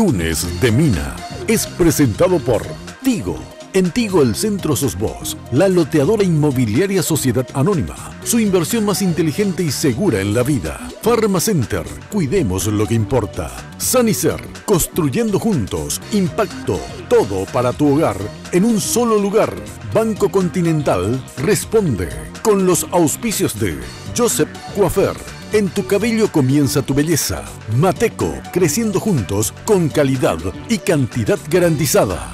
Lunes de Mina es presentado por Tigo. En Tigo el centro sos vos, la loteadora inmobiliaria Sociedad Anónima. Su inversión más inteligente y segura en la vida. Pharmacenter, cuidemos lo que importa. Sanicer, construyendo juntos. Impacto, todo para tu hogar en un solo lugar. Banco Continental responde con los auspicios de Joseph Coiffeur. En tu cabello comienza tu belleza. Mateco, creciendo juntos con calidad y cantidad garantizada.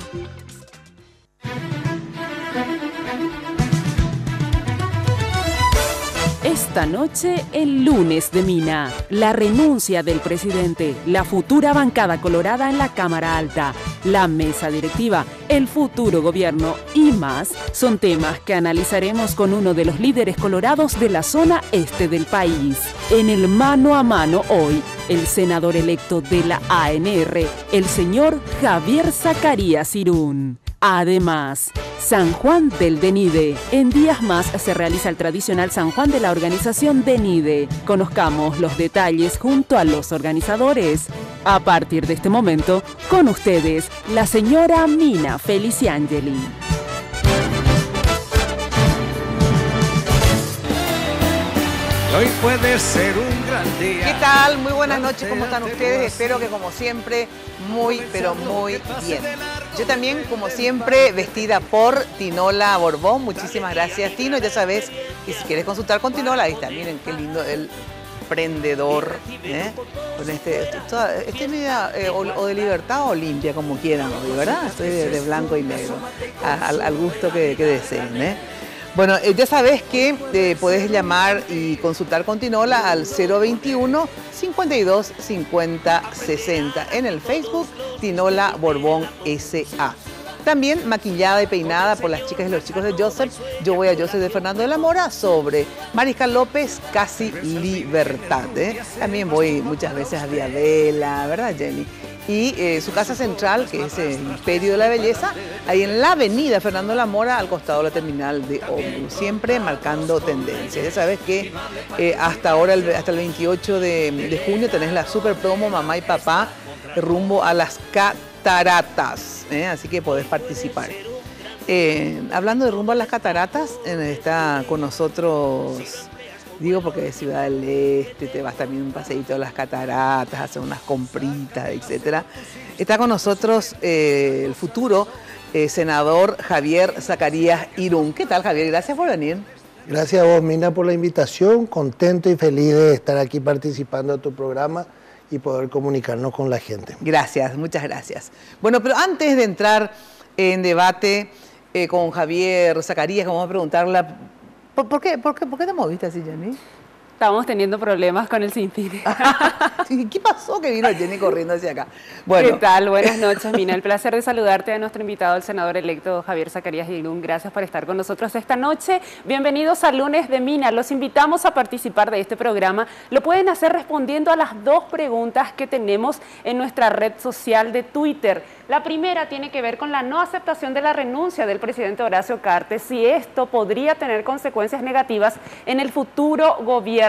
Esta noche, el Lunes de Mina, la renuncia del presidente, la futura bancada colorada en la Cámara Alta, la mesa directiva, el futuro gobierno y más son temas que analizaremos con uno de los líderes colorados de la zona este del país. En el mano a mano hoy, el senador electo de la ANR, el señor Javier Zacarías Irún. Además, San Juan del DENIDE. En días más se realiza el tradicional San Juan de la organización DENIDE. Conozcamos los detalles junto a los organizadores. A partir de este momento, con ustedes, la señora Mina Feliciangeli. Hoy puede ser un gran día. ¿Qué tal? Muy buenas noches, ¿cómo están ustedes? Espero que como siempre, muy, pero muy bien. Yo también, como siempre, vestida por Tinola Borbón. Muchísimas gracias, Tino. Ya sabes que si quieres consultar con Tinola, ahí está, miren qué lindo el prendedor. Con este media o de libertad o limpia, como quieran, ¿verdad? Estoy de blanco y negro, al gusto que deseen, Bueno, ya sabes que podés llamar y consultar con Tinola al 021 52 50 60 en el Facebook Tinola Borbón S.A. También maquillada y peinada por las chicas y los chicos de Joseph. Yo voy a Joseph de Fernando de la Mora sobre Mariscal López, Casi Libertad. También voy muchas veces a Viadela, ¿verdad, Jenny? Y su casa central, que es el Imperio de la Belleza, ahí en la avenida Fernando de la Mora, al costado de la terminal de ómnibus, siempre marcando tendencia. Ya sabes que hasta el 28 de junio tenés la super promo Mamá y Papá rumbo a las cataratas, así que podés participar. Hablando de rumbo a las cataratas, está con nosotros... Digo porque de Ciudad del Este te vas también un paseíto a las cataratas, hacer unas compritas, etc. Está con nosotros el futuro senador Javier Zacarías Irún. ¿Qué tal, Javier? Gracias por venir. Gracias a vos, Mina, por la invitación. Contento y feliz de estar aquí participando de tu programa y poder comunicarnos con la gente. Gracias, muchas gracias. Bueno, pero antes de entrar en debate con Javier Zacarías, vamos a preguntarle... ¿Por qué te moviste así, Jenny? Estamos teniendo problemas con el sinfín. ¿Qué pasó que vino Jenny corriendo hacia acá? Bueno. ¿Qué tal? Buenas noches, Mina. El placer de saludarte a nuestro invitado, el senador electo Javier Zacarías Irún. Gracias por estar con nosotros esta noche. Bienvenidos al Lunes de Mina. Los invitamos a participar de este programa. Lo pueden hacer respondiendo a las dos preguntas que tenemos en nuestra red social de Twitter. La primera tiene que ver con la no aceptación de la renuncia del presidente Horacio Cartes, si esto podría tener consecuencias negativas en el futuro gobierno.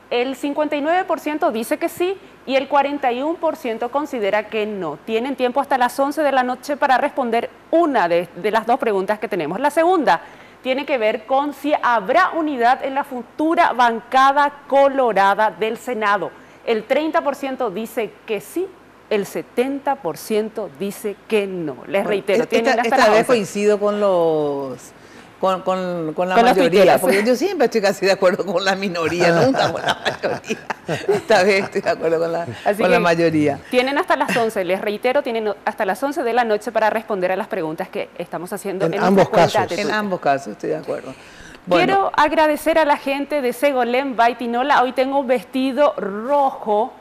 El 59% dice que sí y el 41% considera que no. Tienen tiempo hasta las 11 de la noche para responder una de las dos preguntas que tenemos. La segunda tiene que ver con si habrá unidad en la futura bancada colorada del Senado. El 30% dice que sí. El 70% dice que no. Les reitero, tienen hasta esta vez coincido con la mayoría, porque yo siempre estoy casi de acuerdo con la minoría, nunca con la mayoría. Esta vez estoy de acuerdo con la mayoría. Tienen hasta las 11, les reitero, tienen hasta las 11 de la noche para responder a las preguntas que estamos haciendo en ambos casos. En ambos casos estoy de acuerdo. Bueno. Quiero agradecer a la gente de Segolén by Tinola. Hoy tengo un vestido rojo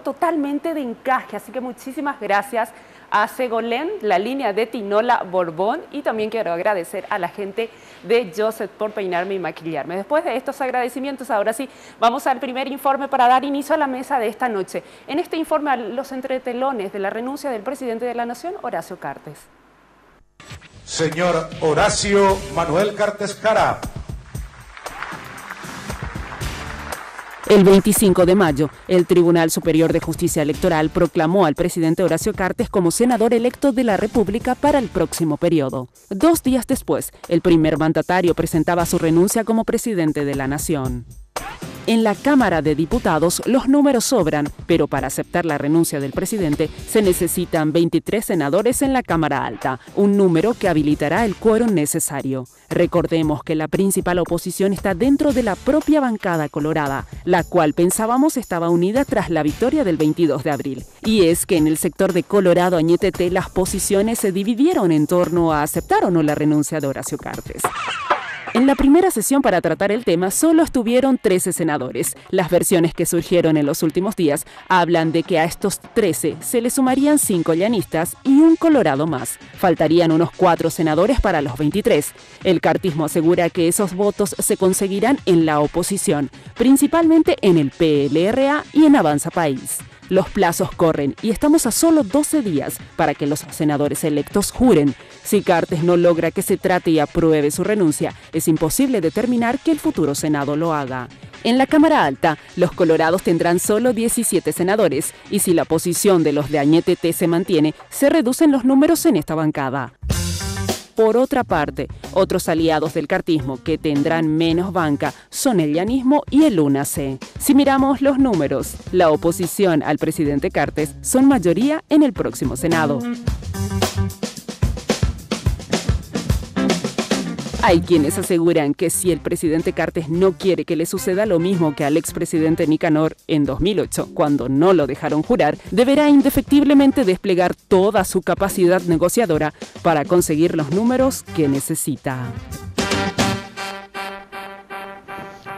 totalmente de encaje, así que muchísimas gracias a Segolén, la línea de Tinola Borbón, y también quiero agradecer a la gente de Joseph por peinarme y maquillarme. Después de estos agradecimientos, ahora sí, vamos al primer informe para dar inicio a la mesa de esta noche. En este informe, los entretelones de la renuncia del presidente de la Nación, Horacio Cartes. Señor Horacio Manuel Cartes Jara. El 25 de mayo, el Tribunal Superior de Justicia Electoral proclamó al presidente Horacio Cartes como senador electo de la República para el próximo periodo. 2 días después, el primer mandatario presentaba su renuncia como presidente de la Nación. En la Cámara de Diputados los números sobran, pero para aceptar la renuncia del presidente se necesitan 23 senadores en la Cámara Alta, un número que habilitará el quórum necesario. Recordemos que la principal oposición está dentro de la propia bancada colorada, la cual pensábamos estaba unida tras la victoria del 22 de abril. Y es que en el sector de Colorado Añetete las posiciones se dividieron en torno a aceptar o no la renuncia de Horacio Cartes. En la primera sesión para tratar el tema solo estuvieron 13 senadores. Las versiones que surgieron en los últimos días hablan de que a estos 13 se le sumarían 5 llanistas y un colorado más. Faltarían unos 4 senadores para los 23. El cartismo asegura que esos votos se conseguirán en la oposición, principalmente en el PLRA y en Avanza País. Los plazos corren y estamos a solo 12 días para que los senadores electos juren. Si Cartes no logra que se trate y apruebe su renuncia, es imposible determinar que el futuro Senado lo haga. En la Cámara Alta, los colorados tendrán solo 17 senadores y si la posición de los de Añetete se mantiene, se reducen los números en esta bancada. Por otra parte, otros aliados del cartismo que tendrán menos banca son el llanismo y el UNAC. Si miramos los números, la oposición al presidente Cartes son mayoría en el próximo Senado. Hay quienes aseguran que si el presidente Cartes no quiere que le suceda lo mismo que al expresidente Nicanor en 2008, cuando no lo dejaron jurar, deberá indefectiblemente desplegar toda su capacidad negociadora para conseguir los números que necesita.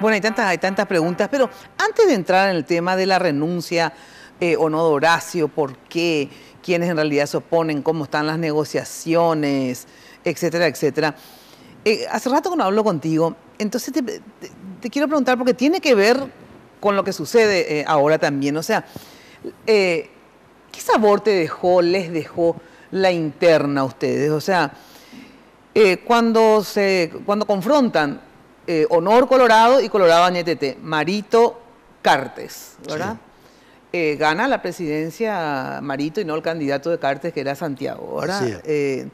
Bueno, hay tantas preguntas, pero antes de entrar en el tema de la renuncia o no de Horacio, por qué, quiénes en realidad se oponen, cómo están las negociaciones, etcétera, etcétera. Hace rato que no hablo contigo, entonces te quiero preguntar, porque tiene que ver con lo que sucede ahora también. O sea, ¿qué sabor les dejó la interna a ustedes? O sea, cuando confrontan Honor Colorado y Colorado Añetete, Marito Cartes, ¿verdad? Sí. Gana la presidencia Marito y no el candidato de Cartes, que era Santiago, ¿verdad? Sí.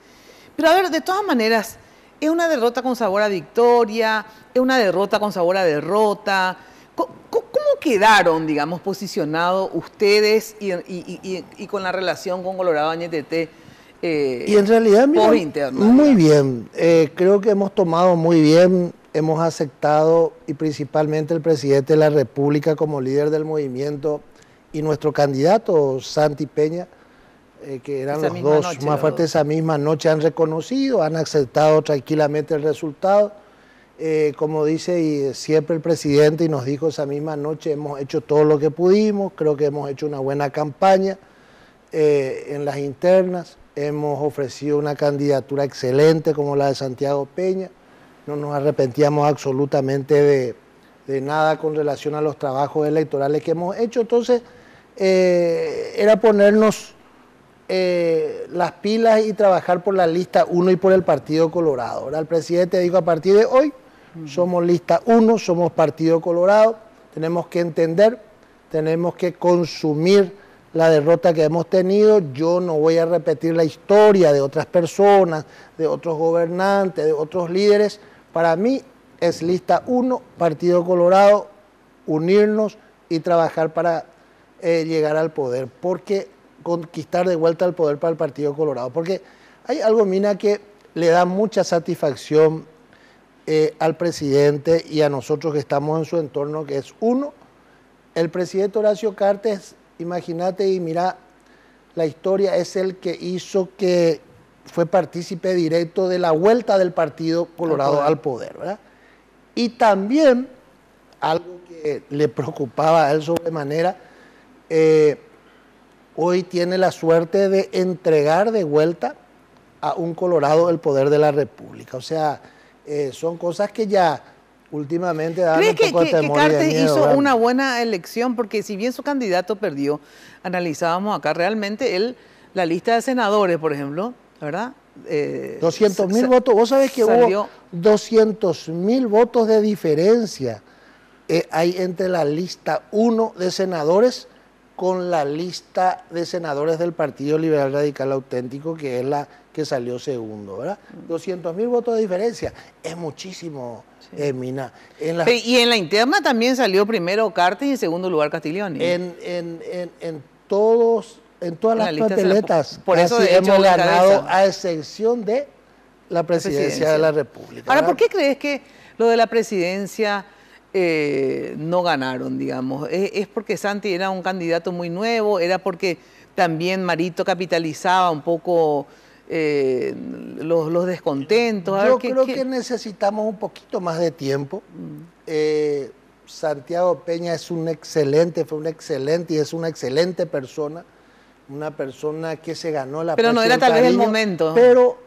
Pero a ver, de todas maneras, ¿es una derrota con sabor a victoria? ¿Es una derrota con sabor a derrota? ¿Cómo quedaron, digamos, posicionados ustedes y con la relación con Colorado Añetete? Y en realidad, mira, muy bien. Creo que hemos tomado muy bien, hemos aceptado, y principalmente el presidente de la República como líder del movimiento y nuestro candidato, Santi Peña, que eran los dos más fuertes esa misma noche, han reconocido, han aceptado tranquilamente el resultado. Como dice siempre el presidente y nos dijo esa misma noche, hemos hecho todo lo que pudimos, creo que hemos hecho una buena campaña en las internas, hemos ofrecido una candidatura excelente como la de Santiago Peña, no nos arrepentíamos absolutamente de nada con relación a los trabajos electorales que hemos hecho. Entonces era ponernos las pilas y trabajar por la lista 1 y por el Partido Colorado. Ahora el presidente dijo, a partir de hoy somos lista 1, somos Partido Colorado, tenemos que entender, tenemos que consumir la derrota que hemos tenido. Yo no voy a repetir la historia de otras personas, de otros gobernantes, de otros líderes. Para mí es lista 1, Partido Colorado, unirnos y trabajar para llegar al poder, porque conquistar de vuelta el poder para el Partido Colorado, porque hay algo, Mina, que le da mucha satisfacción al presidente y a nosotros que estamos en su entorno, que es uno, el presidente Horacio Cartes, imagínate y mira, la historia es el que hizo que fue partícipe directo de la vuelta del Partido Colorado al poder, ¿verdad? Y también, algo que le preocupaba a él sobremanera, hoy tiene la suerte de entregar de vuelta a un Colorado el poder de la República. O sea, son cosas que ya últimamente dan un poco de temor y de miedo. ¿Crees que Cartes hizo una buena elección? Porque si bien su candidato perdió, analizábamos acá realmente la lista de senadores, por ejemplo, ¿verdad? 200.000 votos. Vos sabés que hubo 200.000 votos de diferencia hay entre la lista 1 de senadores con la lista de senadores del Partido Liberal Radical Auténtico, que es la que salió segundo, ¿verdad? 200.000 votos de diferencia, es muchísimo, sí. Mina. Y en la interna también salió primero Cartes y en segundo lugar Castiglioni. En todas las papeletas, por eso hemos ganado, a excepción de la presidencia de la República. Ahora, ¿verdad? ¿Por qué crees que lo de la presidencia no ganaron, digamos? ¿Es porque Santi era un candidato muy nuevo? ¿Era porque también Marito capitalizaba un poco los descontentos? Yo creo que necesitamos un poquito más de tiempo. Santiago Peña fue un excelente y es una excelente persona, una persona que se ganó la Pero no era tal vez el momento. Pero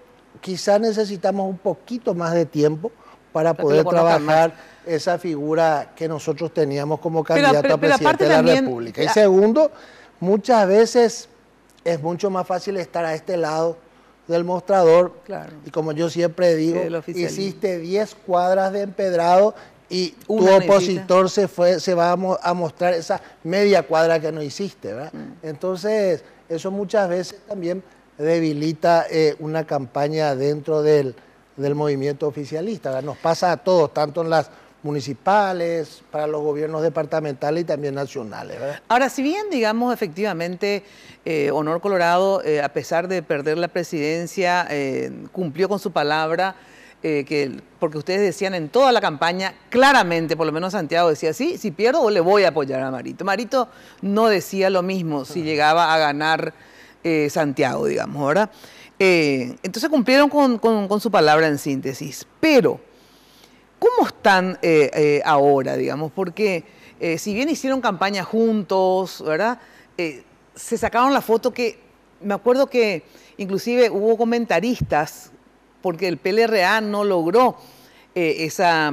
quizás necesitamos un poquito más de tiempo para poder trabajar esa figura que nosotros teníamos como candidato a presidente de la República. Y segundo, muchas veces es mucho más fácil estar a este lado del mostrador. Claro. Y como yo siempre digo, hiciste 10 cuadras de empedrado y tu opositor se va a mostrar esa media cuadra que no hiciste, ¿verdad? Entonces, eso muchas veces también debilita una campaña dentro del movimiento oficialista, ¿verdad? Nos pasa a todos, tanto en las municipales, para los gobiernos departamentales y también nacionales, ¿verdad? Ahora, si bien, digamos, efectivamente, Honor Colorado, a pesar de perder la presidencia, cumplió con su palabra, porque ustedes decían en toda la campaña, claramente, por lo menos Santiago decía, sí, si pierdo le voy a apoyar a Marito. Marito no decía lo mismo si llegaba a ganar Santiago, digamos, ¿verdad? Entonces cumplieron con su palabra en síntesis, pero ¿cómo están ahora, digamos? Porque si bien hicieron campaña juntos, ¿verdad? Se sacaron la foto que, me acuerdo que inclusive hubo comentaristas, porque el PLRA no logró esa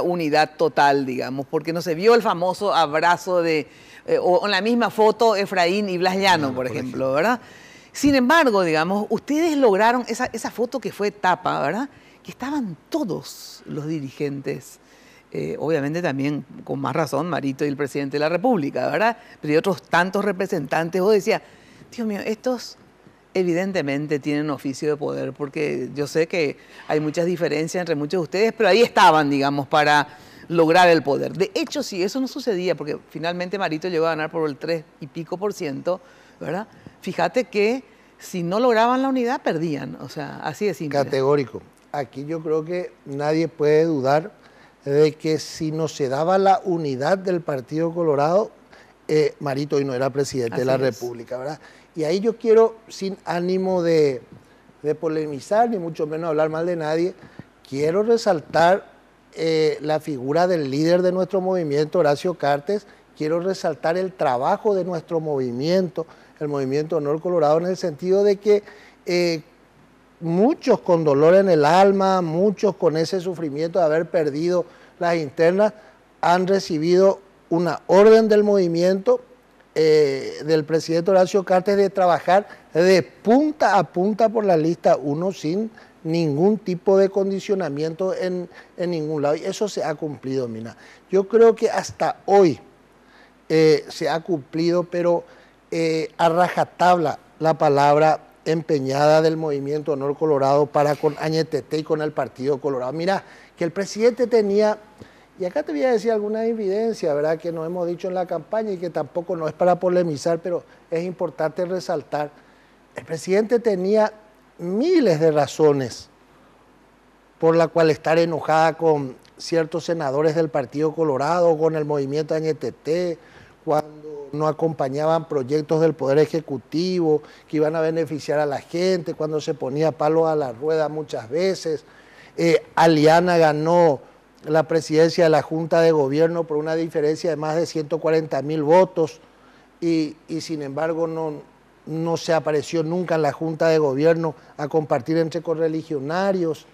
unidad total, digamos, porque no se vio el famoso abrazo o en la misma foto Efraín y Blas Llano, por ejemplo, ¿verdad? Sin embargo, digamos, ustedes lograron esa foto que fue tapa, ¿verdad? Que estaban todos los dirigentes, obviamente también con más razón Marito y el presidente de la República, ¿verdad? Pero y otros tantos representantes. Vos decías, Dios mío, estos evidentemente tienen oficio de poder, porque yo sé que hay muchas diferencias entre muchos de ustedes, pero ahí estaban, digamos, para lograr el poder. De hecho, si eso no sucedía, porque finalmente Marito llegó a ganar por el 3 y pico %, ¿verdad? Fíjate que si no lograban la unidad, perdían. O sea, así de simple. Categórico. Aquí yo creo que nadie puede dudar de que si no se daba la unidad del Partido Colorado, Marito hoy no era presidente de la República, ¿verdad? Y ahí yo quiero, sin ánimo de polemizar, ni mucho menos hablar mal de nadie, quiero resaltar la figura del líder de nuestro movimiento, Horacio Cartes. Quiero resaltar el trabajo de nuestro movimiento, el movimiento Honor Colorado, en el sentido de que muchos con dolor en el alma, muchos con ese sufrimiento de haber perdido las internas, han recibido una orden del movimiento, del presidente Horacio Cartes, de trabajar de punta a punta por la lista 1 sin ningún tipo de condicionamiento en ningún lado. Y eso se ha cumplido, Mina. Yo creo que hasta hoy se ha cumplido, pero a rajatabla la palabra empeñada del movimiento Honor Colorado para con Añetete y con el Partido Colorado. Mira, que el presidente tenía, y acá te voy a decir alguna evidencia, ¿verdad?, que nos hemos dicho en la campaña y que tampoco no es para polemizar, pero es importante resaltar. El presidente tenía miles de razones por la cual estar enojada con ciertos senadores del Partido Colorado, con el movimiento Añetete, cuando no acompañaban proyectos del Poder Ejecutivo que iban a beneficiar a la gente, cuando se ponía palo a la rueda muchas veces. Aliana ganó la presidencia de la Junta de Gobierno por una diferencia de más de 140.000 votos y sin embargo no se apareció nunca en la Junta de Gobierno a compartir entre correligionarios.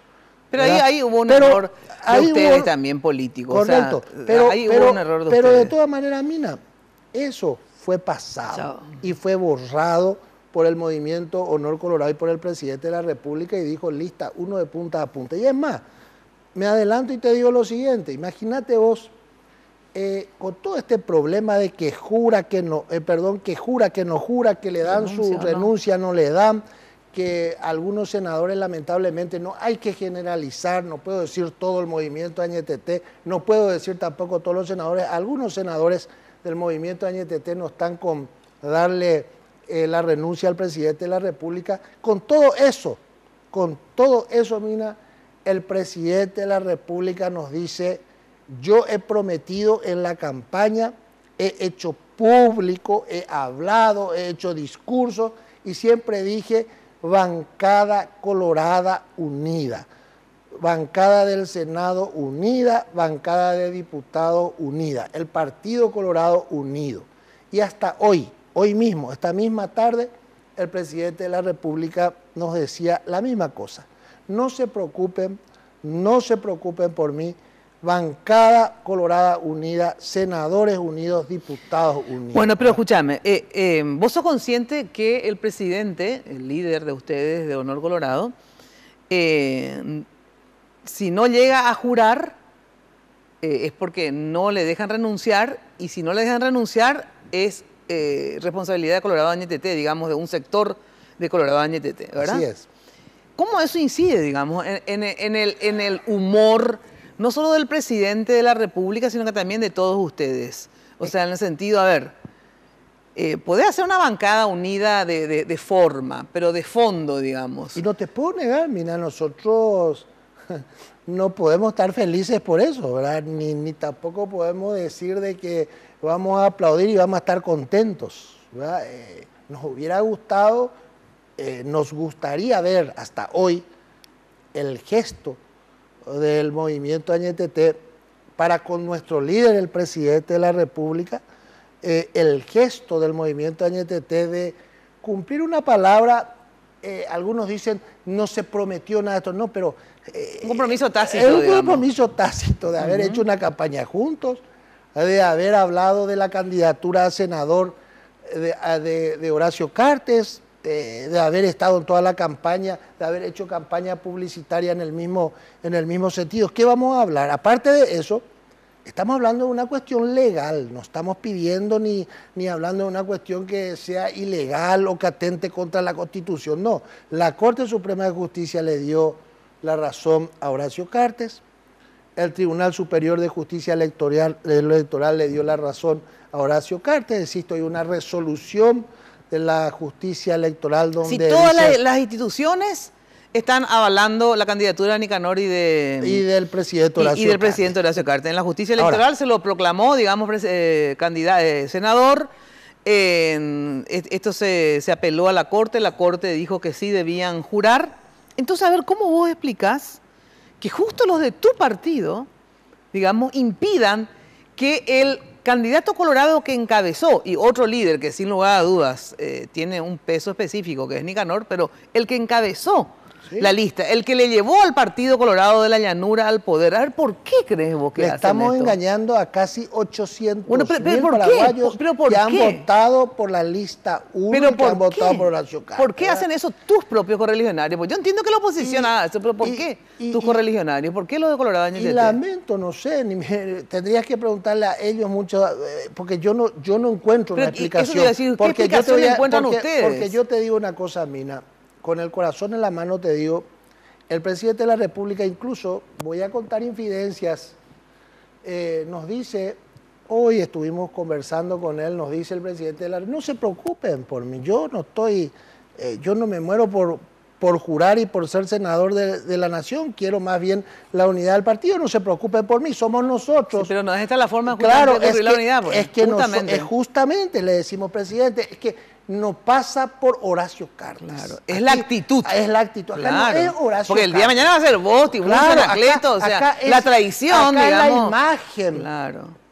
Pero ahí hubo un error de ustedes también político. Correcto, o sea, ahí hubo un error de ustedes. Pero de todas maneras, Mina, eso fue pasado y fue borrado por el movimiento Honor Colorado y por el presidente de la República, y dijo lista 1 de punta a punta. Y es más, me adelanto y te digo lo siguiente: imagínate vos con todo este problema de que jura que no, que jura que no jura, que le dan su renuncia, no le dan, que algunos senadores lamentablemente, no hay que generalizar, no puedo decir todo el movimiento Añetete, no puedo decir tampoco todos los senadores, algunos senadores del movimiento Añetete no están con darle la renuncia al presidente de la República. Con todo eso, Mina, el presidente de la República nos dice: yo he prometido en la campaña, he hecho público, he hablado, he hecho discursos y siempre dije bancada colorada unida, bancada del Senado unida, bancada de diputados unida, el Partido Colorado unido. Y hasta hoy mismo, esta misma tarde, el presidente de la República nos decía la misma cosa: no se preocupen por mí, bancada colorada unida, senadores unidos, diputados unidos. Bueno, pero escúchame, vos sos consciente que el presidente, el líder de ustedes de Honor Colorado, si no llega a jurar, es porque no le dejan renunciar, y si no le dejan renunciar es responsabilidad de Colorado Añetete, digamos, de un sector de Colorado Añetete, ¿verdad? Así es. ¿Cómo eso incide, digamos, en el humor, no solo del presidente de la República, sino que también de todos ustedes? O sea, en el sentido, a ver, podés hacer una bancada unida de forma, pero de fondo, digamos. Y no te puedo negar, mira, nosotros no podemos estar felices por eso, ¿verdad? Ni tampoco podemos decir de que vamos a aplaudir y vamos a estar contentos, ¿verdad? Nos hubiera gustado, nos gustaría ver hasta hoy el gesto del movimiento Añetete para con nuestro líder, el presidente de la República, el gesto del movimiento Añetete de cumplir una palabra. Algunos dicen, no se prometió nada de esto, no, pero... un compromiso tácito, es un compromiso tácito de haber hecho una campaña juntos, de haber hablado de la candidatura a senador de Horacio Cartes, de haber estado en toda la campaña, de haber hecho campaña publicitaria en el mismo sentido. ¿Qué vamos a hablar? Aparte de eso, estamos hablando de una cuestión legal, no estamos pidiendo ni hablando de una cuestión que sea ilegal o que atente contra la Constitución, no. La Corte Suprema de Justicia le dio la razón a Horacio Cartes, el Tribunal Superior de Justicia Electoral le dio la razón a Horacio Cartes, existe hoy una resolución de la justicia electoral donde... Si todas las instituciones están avalando la candidatura de Nicanor y del presidente Horacio Cartes. En la justicia electoral ahora se lo proclamó, digamos, senador. Esto se apeló a la Corte dijo que sí debían jurar. Entonces, a ver, ¿cómo vos explicás que justo los de tu partido, digamos, impidan que el candidato colorado que encabezó, y otro líder que sin lugar a dudas tiene un peso específico, que es Nicanor, pero el que encabezó la lista, el que le llevó al Partido Colorado de la Llanura al poder? A ver, ¿por qué crees vos que hacen esto? Estamos engañando a casi 800.000 paraguayos que han votado por la lista 1 y que han votado por Horacio Cartes. ¿Por qué hacen eso tus propios correligionarios? Pues yo entiendo que la oposición haga eso, pero ¿por qué tus correligionarios? ¿Por qué los de Colorado Añetete? Y lamento, no sé, tendrías que preguntarle a ellos mucho, porque yo no encuentro una explicación. Eso decir, ¿qué explicación encuentran ustedes? Porque yo te digo una cosa, Mina, con el corazón en la mano te digo, el presidente de la República, incluso, voy a contar infidencias, nos dice, hoy estuvimos conversando con él, nos dice el presidente de la República, no se preocupen por mí, yo no me muero por jurar y por ser senador de la nación, quiero más bien la unidad del partido, no se preocupen por mí, somos nosotros. Sí, pero no es esta la forma de claro, la unidad. Pues, es que justamente le decimos, presidente, es que no pasa por Horacio Cartes. Claro, es la actitud. Es la actitud. Acá claro. No es Horacio porque el día de Cartes. mañana va a ser vos, Tiburón, Anacleto, o sea, la traición, acá digamos. Es la imagen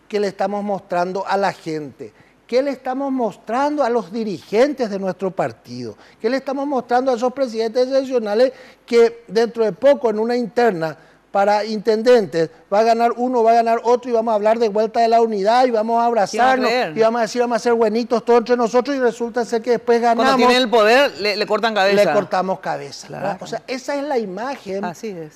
que le estamos mostrando a la gente. ¿Qué le estamos mostrando a los dirigentes de nuestro partido? ¿Qué le estamos mostrando a esos presidentes seccionales que dentro de poco en una interna para intendentes va a ganar uno, va a ganar otro y vamos a hablar de vuelta de la unidad y vamos a abrazarnos y vamos a decir vamos a ser buenitos todos entre nosotros y resulta ser que después ganamos? Cuando tienen el poder le cortan cabeza. Le cortamos cabeza. Claro. O sea, esa es la imagen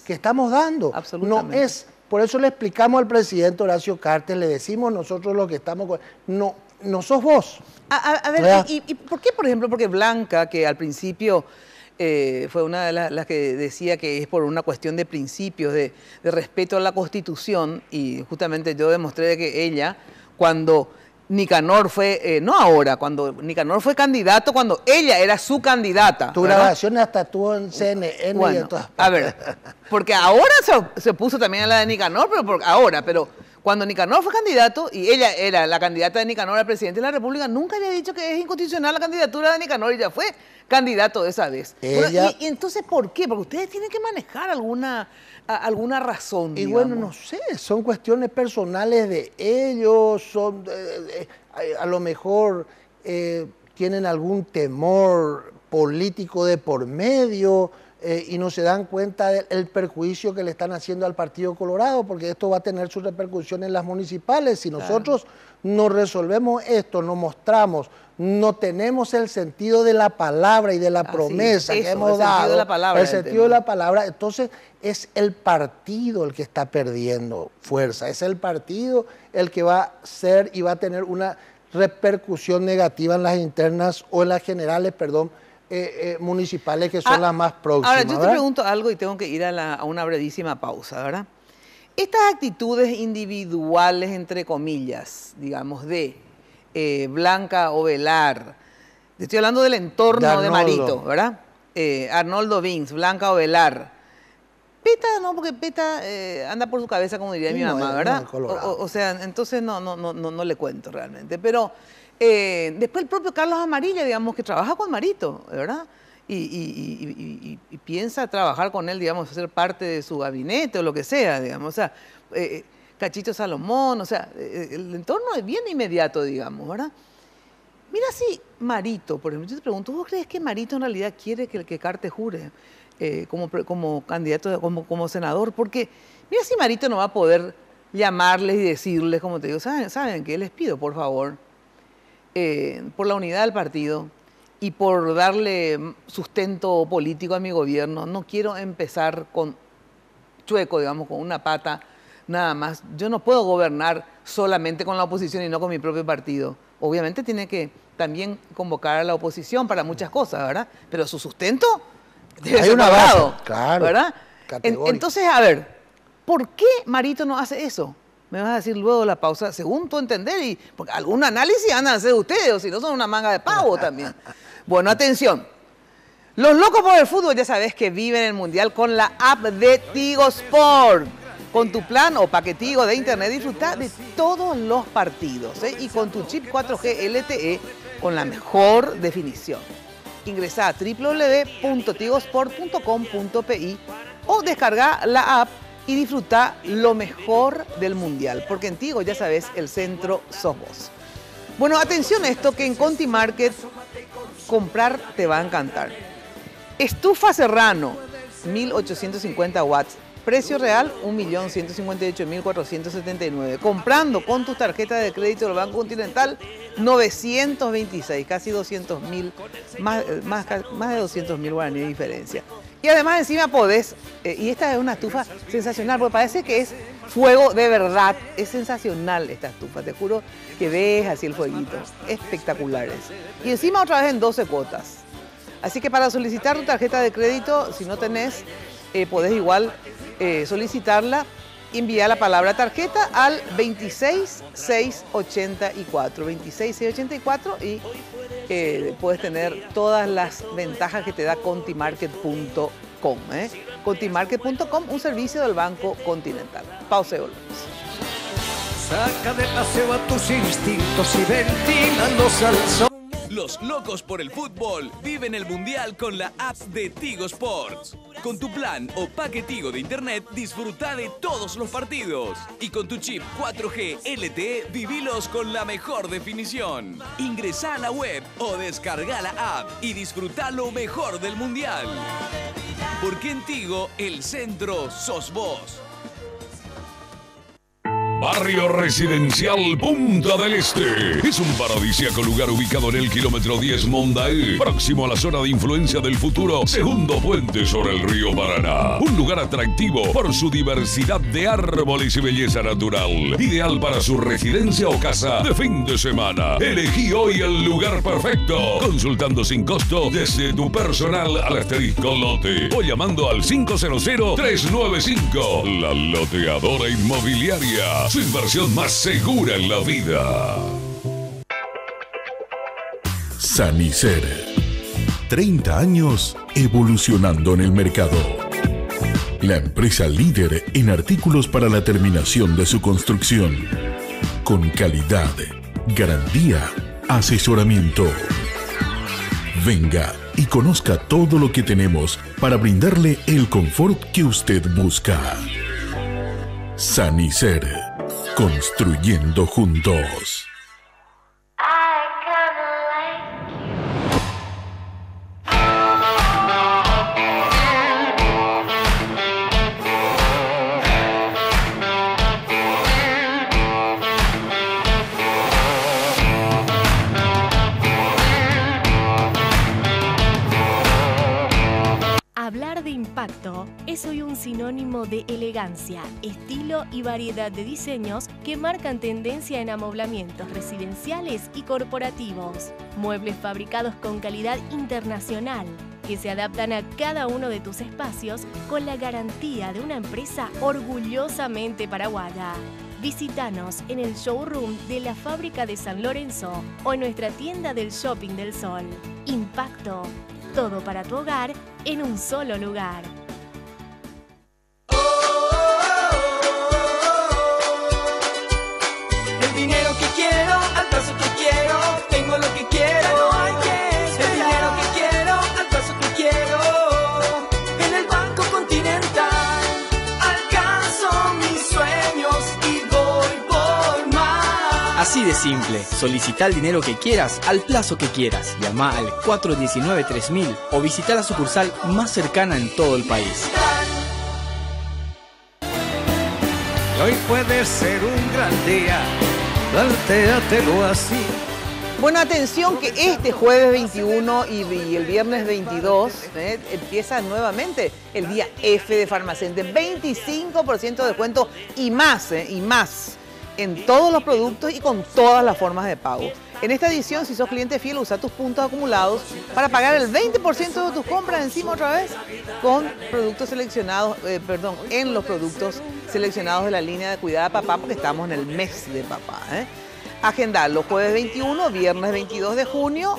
que estamos dando. Absolutamente. No es Por eso le explicamos al presidente Horacio Cartes, le decimos nosotros lo que estamos... No sos vos. A ver, ¿y por qué, por ejemplo? Porque Blanca, que al principio fue una de las que decía que es por una cuestión de principios, de respeto a la Constitución, y justamente yo demostré que ella, cuando Nicanor fue, no ahora, cuando Nicanor fue candidato, cuando ella era su candidata. Tu grabación hasta estuvo en CNN bueno, y en todas partes. A ver, porque ahora se puso también a la de Nicanor, pero cuando Nicanor fue candidato y ella era la candidata de Nicanor al presidente de la República, nunca había dicho que es inconstitucional la candidatura de Nicanor y ya fue candidato esa vez. Bueno, y entonces, ¿por qué? Porque ustedes tienen que manejar alguna razón, y digamos. bueno, no sé, son cuestiones personales de ellos, son a lo mejor tienen algún temor político de por medio y no se dan cuenta del perjuicio que le están haciendo al Partido Colorado, porque esto va a tener su repercusión en las municipales. Si nosotros no resolvemos esto, nos mostramos, no tenemos el sentido de la palabra y de la promesa que hemos dado, el sentido de la palabra, entonces es el partido el que está perdiendo fuerza, es el partido el que va a ser y va a tener una repercusión negativa en las internas o en las generales, perdón, municipales que son las más próximas. Ahora, yo te pregunto algo y tengo que ir a una brevísima pausa, ¿verdad? Estas actitudes individuales, entre comillas, digamos, de Blanca Ovelar, estoy hablando del entorno de Marito, ¿verdad? Arnoldo Vins, Blanca Ovelar. Peta, no, porque Peta anda por su cabeza, como diría mi mamá, ¿verdad? O sea, entonces no le cuento realmente. Pero después el propio Carlos Amarilla, digamos, que trabaja con Marito, ¿verdad? Y piensa trabajar con él, digamos, ser parte de su gabinete o lo que sea, digamos. O sea, Cachito Salomón, o sea, el entorno es bien inmediato, digamos, ¿verdad? Mira si Marito, por ejemplo, yo te pregunto, ¿vos crees que Marito en realidad quiere que Cartes jure como candidato, como senador? Porque mira si Marito no va a poder llamarles y decirles, como te digo, ¿saben qué? Les pido, por favor, por la unidad del partido y por darle sustento político a mi gobierno, no quiero empezar con chueco, digamos, con una pata nada más. Yo no puedo gobernar solamente con la oposición y no con mi propio partido. Obviamente tiene que también convocar a la oposición para muchas cosas, ¿verdad? Pero su sustento debe ser una base, claro, ¿verdad? Entonces, a ver, ¿por qué Marito no hace eso? Me vas a decir luego de la pausa, según tu entender, porque algún análisis van a hacer ustedes, o si no son una manga de pavo también. Bueno, atención. Los locos por el fútbol ya sabes que viven el Mundial con la app de Tigo Sport. Con tu plan o paquetigo de internet disfruta de todos los partidos y con tu chip 4G LTE con la mejor definición. Ingresa a www.tigosport.com.pi o descarga la app y disfruta lo mejor del Mundial, porque en Tigo, ya sabes, el centro sos vos. Bueno, atención a esto, que en Conti Market comprar te va a encantar. Estufa Serrano, 1850 watts. Precio real, 1.158.479. Comprando con tus tarjetas de crédito del Banco Continental, 926, casi 200.000, más de 200.000 guaraníes de diferencia. Y además encima podés, y esta es una estufa sensacional, porque parece que es fuego de verdad. Es sensacional esta estufa, te juro que ves así el fueguito. Espectaculares. Y encima otra vez en 12 cuotas. Así que para solicitar tu tarjeta de crédito, si no tenés, podés igual solicitarla, enviar la palabra tarjeta al 26684, 26684 y puedes tener todas las ventajas que te da contimarket.com. Contimarket.com, un servicio del Banco Continental. Pausa y volvemos. Saca de paseo a tus instintos y ventílalos al sol. Los locos por el fútbol viven el Mundial con la app de Tigo Sports. Con tu plan o paquetigo de internet, disfruta de todos los partidos. Y con tu chip 4G LTE, vivilos con la mejor definición. Ingresa a la web o descarga la app y disfruta lo mejor del Mundial. Porque en Tigo, el centro sos vos. Barrio Residencial Punta del Este. Es un paradisíaco lugar ubicado en el kilómetro 10 Mondaí, próximo a la zona de influencia del futuro segundo puente sobre el río Paraná. Un lugar atractivo por su diversidad de árboles y belleza natural. Ideal para su residencia o casa de fin de semana. Elegí hoy el lugar perfecto. Consultando sin costo desde tu personal al asterisco lote o llamando al 500-395. La Loteadora Inmobiliaria. Su inversión más segura en la vida. Sanicer. 30 años evolucionando en el mercado. La empresa líder en artículos para la terminación de su construcción. Con calidad, garantía, asesoramiento. Venga y conozca todo lo que tenemos para brindarle el confort que usted busca. Sanicer. Construyendo juntos. Hablar de impacto es hoy un sinónimo de elegancia, estilo y variedad de diseños que marcan tendencia en amoblamientos residenciales y corporativos. Muebles fabricados con calidad internacional que se adaptan a cada uno de tus espacios con la garantía de una empresa orgullosamente paraguaya. Visítanos en el showroom de la fábrica de San Lorenzo o en nuestra tienda del Shopping del Sol. Impacto. Todo para tu hogar en un solo lugar. El dinero que quiero, al paso que quiero, tengo lo que quiero, no hay que esperar. El dinero que quiero, al paso que quiero, en el Banco Continental, alcanzo mis sueños y voy por más. Así de simple, solicita el dinero que quieras al plazo que quieras. Llama al 419-3000 o visita la sucursal más cercana en todo el país. Y hoy puede ser un gran día, plantéatelo así. Bueno, atención que este jueves 21 y el viernes 22 empieza nuevamente el día F de Farmacente. 25% de descuento y más en todos los productos y con todas las formas de pago. En esta edición, si sos cliente fiel, usa tus puntos acumulados para pagar el 20% de tus compras encima otra vez con productos seleccionados, en los productos seleccionados de la línea de Cuidada Papá, porque estamos en el mes de papá. Agendalo jueves 21, viernes 22 de junio,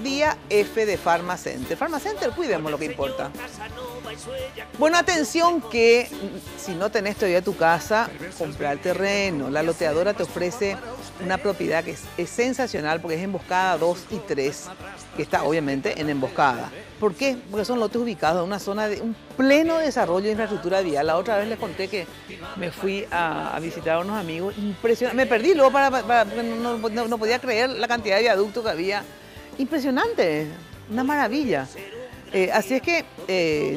día F de Farmacenter. Farmacenter, cuidemos lo que importa. Bueno, atención que si no tenés todavía tu casa, comprar terreno. La loteadora te ofrece una propiedad que es sensacional porque es emboscada 2 y 3, que está obviamente en emboscada. ¿Por qué? Porque son lotes ubicados en una zona de un pleno desarrollo de infraestructura vial. La otra vez les conté que me fui a visitar a unos amigos. Impresionante. Me perdí luego no podía creer la cantidad de viaductos que había. Impresionante, una maravilla. Así es que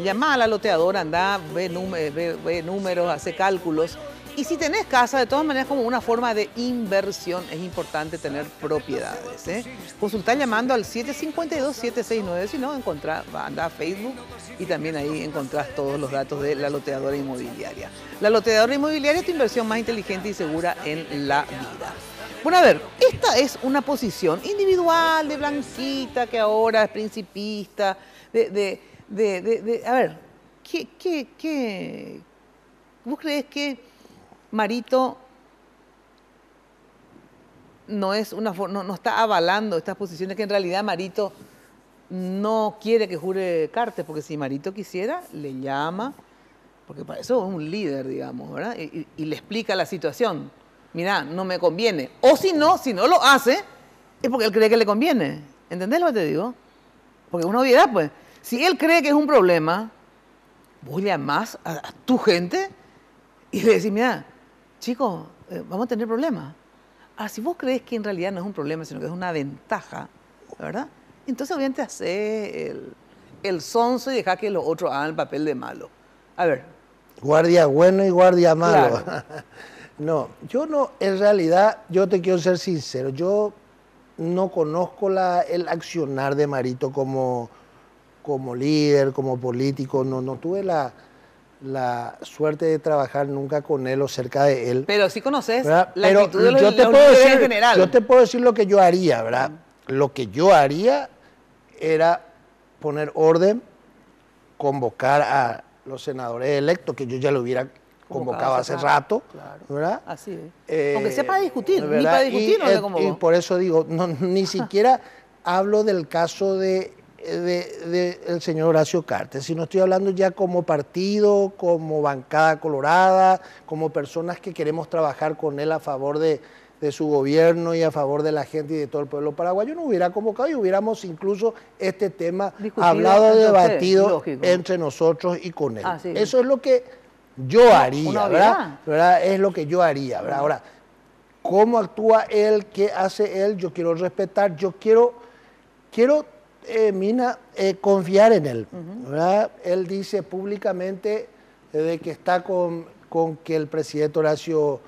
llama a la loteadora, anda, ve números, hace cálculos. Y si tenés casa, de todas maneras, como una forma de inversión, es importante tener propiedades. Consultá llamando al 752-769, si no, anda a Facebook y también ahí encontrás todos los datos de la loteadora inmobiliaria. La loteadora inmobiliaria es tu inversión más inteligente y segura en la vida. Bueno, a ver, esta es una posición individual de Blanquita, que ahora es principista, a ver, ¿vos crees que Marito no está avalando estas posiciones, que en realidad Marito no quiere que jure Cartes? Porque si Marito quisiera, le llama, porque para eso es un líder, digamos, ¿verdad? Y le explica la situación. Mirá, no me conviene. O si no lo hace, es porque él cree que le conviene. ¿Entendés lo que te digo? Porque es una obviedad, pues. Si él cree que es un problema, vos llamás a tu gente y le decís, mira, chicos, vamos a tener problemas. Ahora, si vos crees que en realidad no es un problema, sino que es una ventaja, ¿verdad? Entonces obviamente hace el sonso y deja que los otros hagan el papel de malo. A ver. Guardia bueno y guardia malo. Claro. No, yo no, en realidad, yo te quiero ser sincero, yo no conozco el accionar de Marito como líder, como político, no tuve la suerte de trabajar nunca con él o cerca de él. Pero sí conoces ¿verdad? la Pero actitud de los yo te puedo líderes decir, en general. yo te puedo decir lo que yo haría, ¿verdad? Lo que yo haría era poner orden, convocar a los senadores electos, que yo ya lo hubiera convocado hace rato, claro. ¿verdad? Así es. Aunque sea para discutir, ¿verdad? ni para discutir no le convocó. Y por eso digo, ni siquiera hablo del caso del señor Horacio Cartes, sino estoy hablando ya como partido, como bancada colorada, como personas que queremos trabajar con él a favor de su gobierno y a favor de la gente y de todo el pueblo paraguayo. No hubiera convocado y hubiéramos incluso este tema hablado, debatido entre nosotros y con él. Eso es lo que yo haría, ¿verdad? Es lo que yo haría, ¿verdad? Ahora, ¿cómo actúa él? ¿Qué hace él? Yo quiero respetar, yo quiero Mina, confiar en él, ¿verdad? Él dice públicamente de que está con que el presidente Horacio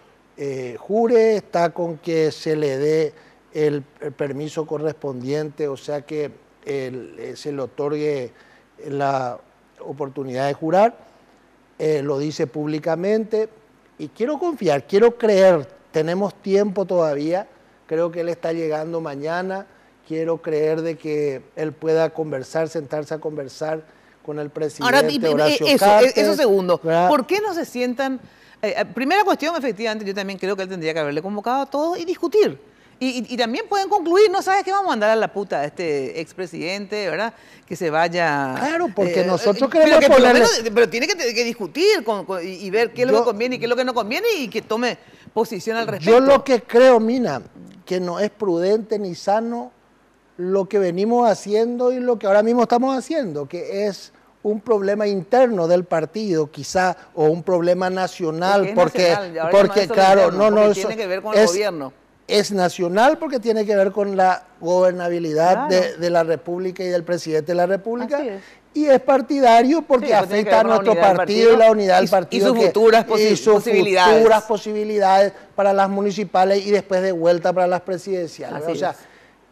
jure, está con que se le dé el permiso correspondiente, o sea que se le otorgue la oportunidad de jurar, lo dice públicamente y quiero confiar, quiero creer, tenemos tiempo todavía, creo que él está llegando mañana, quiero creer de que él pueda conversar, sentarse a conversar con el presidente Horacio Cartes. Eso segundo, ¿verdad? ¿Por qué no se sientan? Primera cuestión, efectivamente, yo también creo que él tendría que haberle convocado a todos y discutir. Y también pueden concluir, no sabes qué vamos a mandar a la puta a este expresidente, ¿verdad? Que se vaya... Claro, porque nosotros queremos ponerle... Pero tiene que discutir y ver qué es lo que conviene y qué es lo que no conviene y que tome posición al respecto. Yo lo que creo, Mina, que no es prudente ni sano lo que venimos haciendo y lo que ahora mismo estamos haciendo, que es un problema interno del partido, quizá, o un problema nacional, porque claro, no tiene que ver con el gobierno. Es nacional porque tiene que ver con la gobernabilidad de la República y del presidente de la República. Y es partidario porque afecta a nuestro partido y la unidad del partido. Y sus futuras posibilidades para las municipales y después de vuelta para las presidenciales. O sea,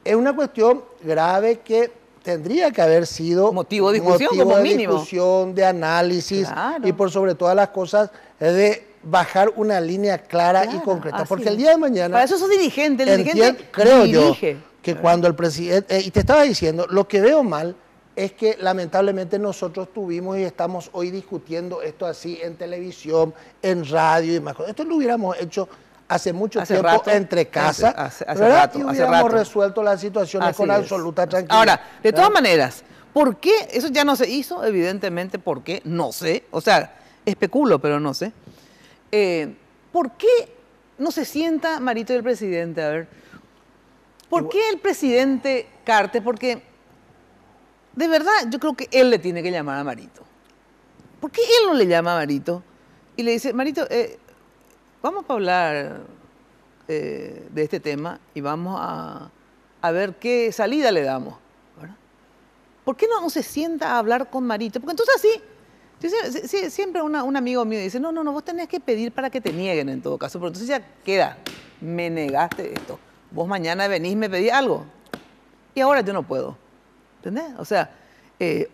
es una cuestión grave que tendría que haber sido motivo de discusión, como mínimo. Discusión, de análisis y por sobre todas las cosas de bajar una línea clara y concreta. Porque el día de mañana... Para eso sos dirigente, el dirigente creo dirige. Yo que cuando el presidente... y te estaba diciendo, lo que veo mal es que lamentablemente nosotros tuvimos y estamos hoy discutiendo esto así en televisión, en radio y más cosas. Esto lo hubiéramos hecho hace mucho tiempo entre casa, y hubiéramos resuelto las situaciones con absoluta tranquilidad. Ahora, de todas maneras, ¿por qué eso ya no se hizo? Evidentemente, ¿por qué? No sé. O sea, especulo, pero no sé. ¿Por qué no se sienta Marito y el presidente? A ver, ¿por qué el presidente Cartes? Porque de verdad yo creo que él le tiene que llamar a Marito. ¿Por qué él no le llama a Marito? Y le dice, Marito, vamos a hablar de este tema y vamos a ver qué salida le damos, ¿verdad? ¿Por qué no se sienta a hablar con Marito? Porque entonces así... Siempre un amigo mío dice, no, vos tenés que pedir para que te nieguen en todo caso, pero entonces ya queda, me negaste esto, vos mañana venís y me pedís algo, y ahora yo no puedo, ¿entendés? O sea,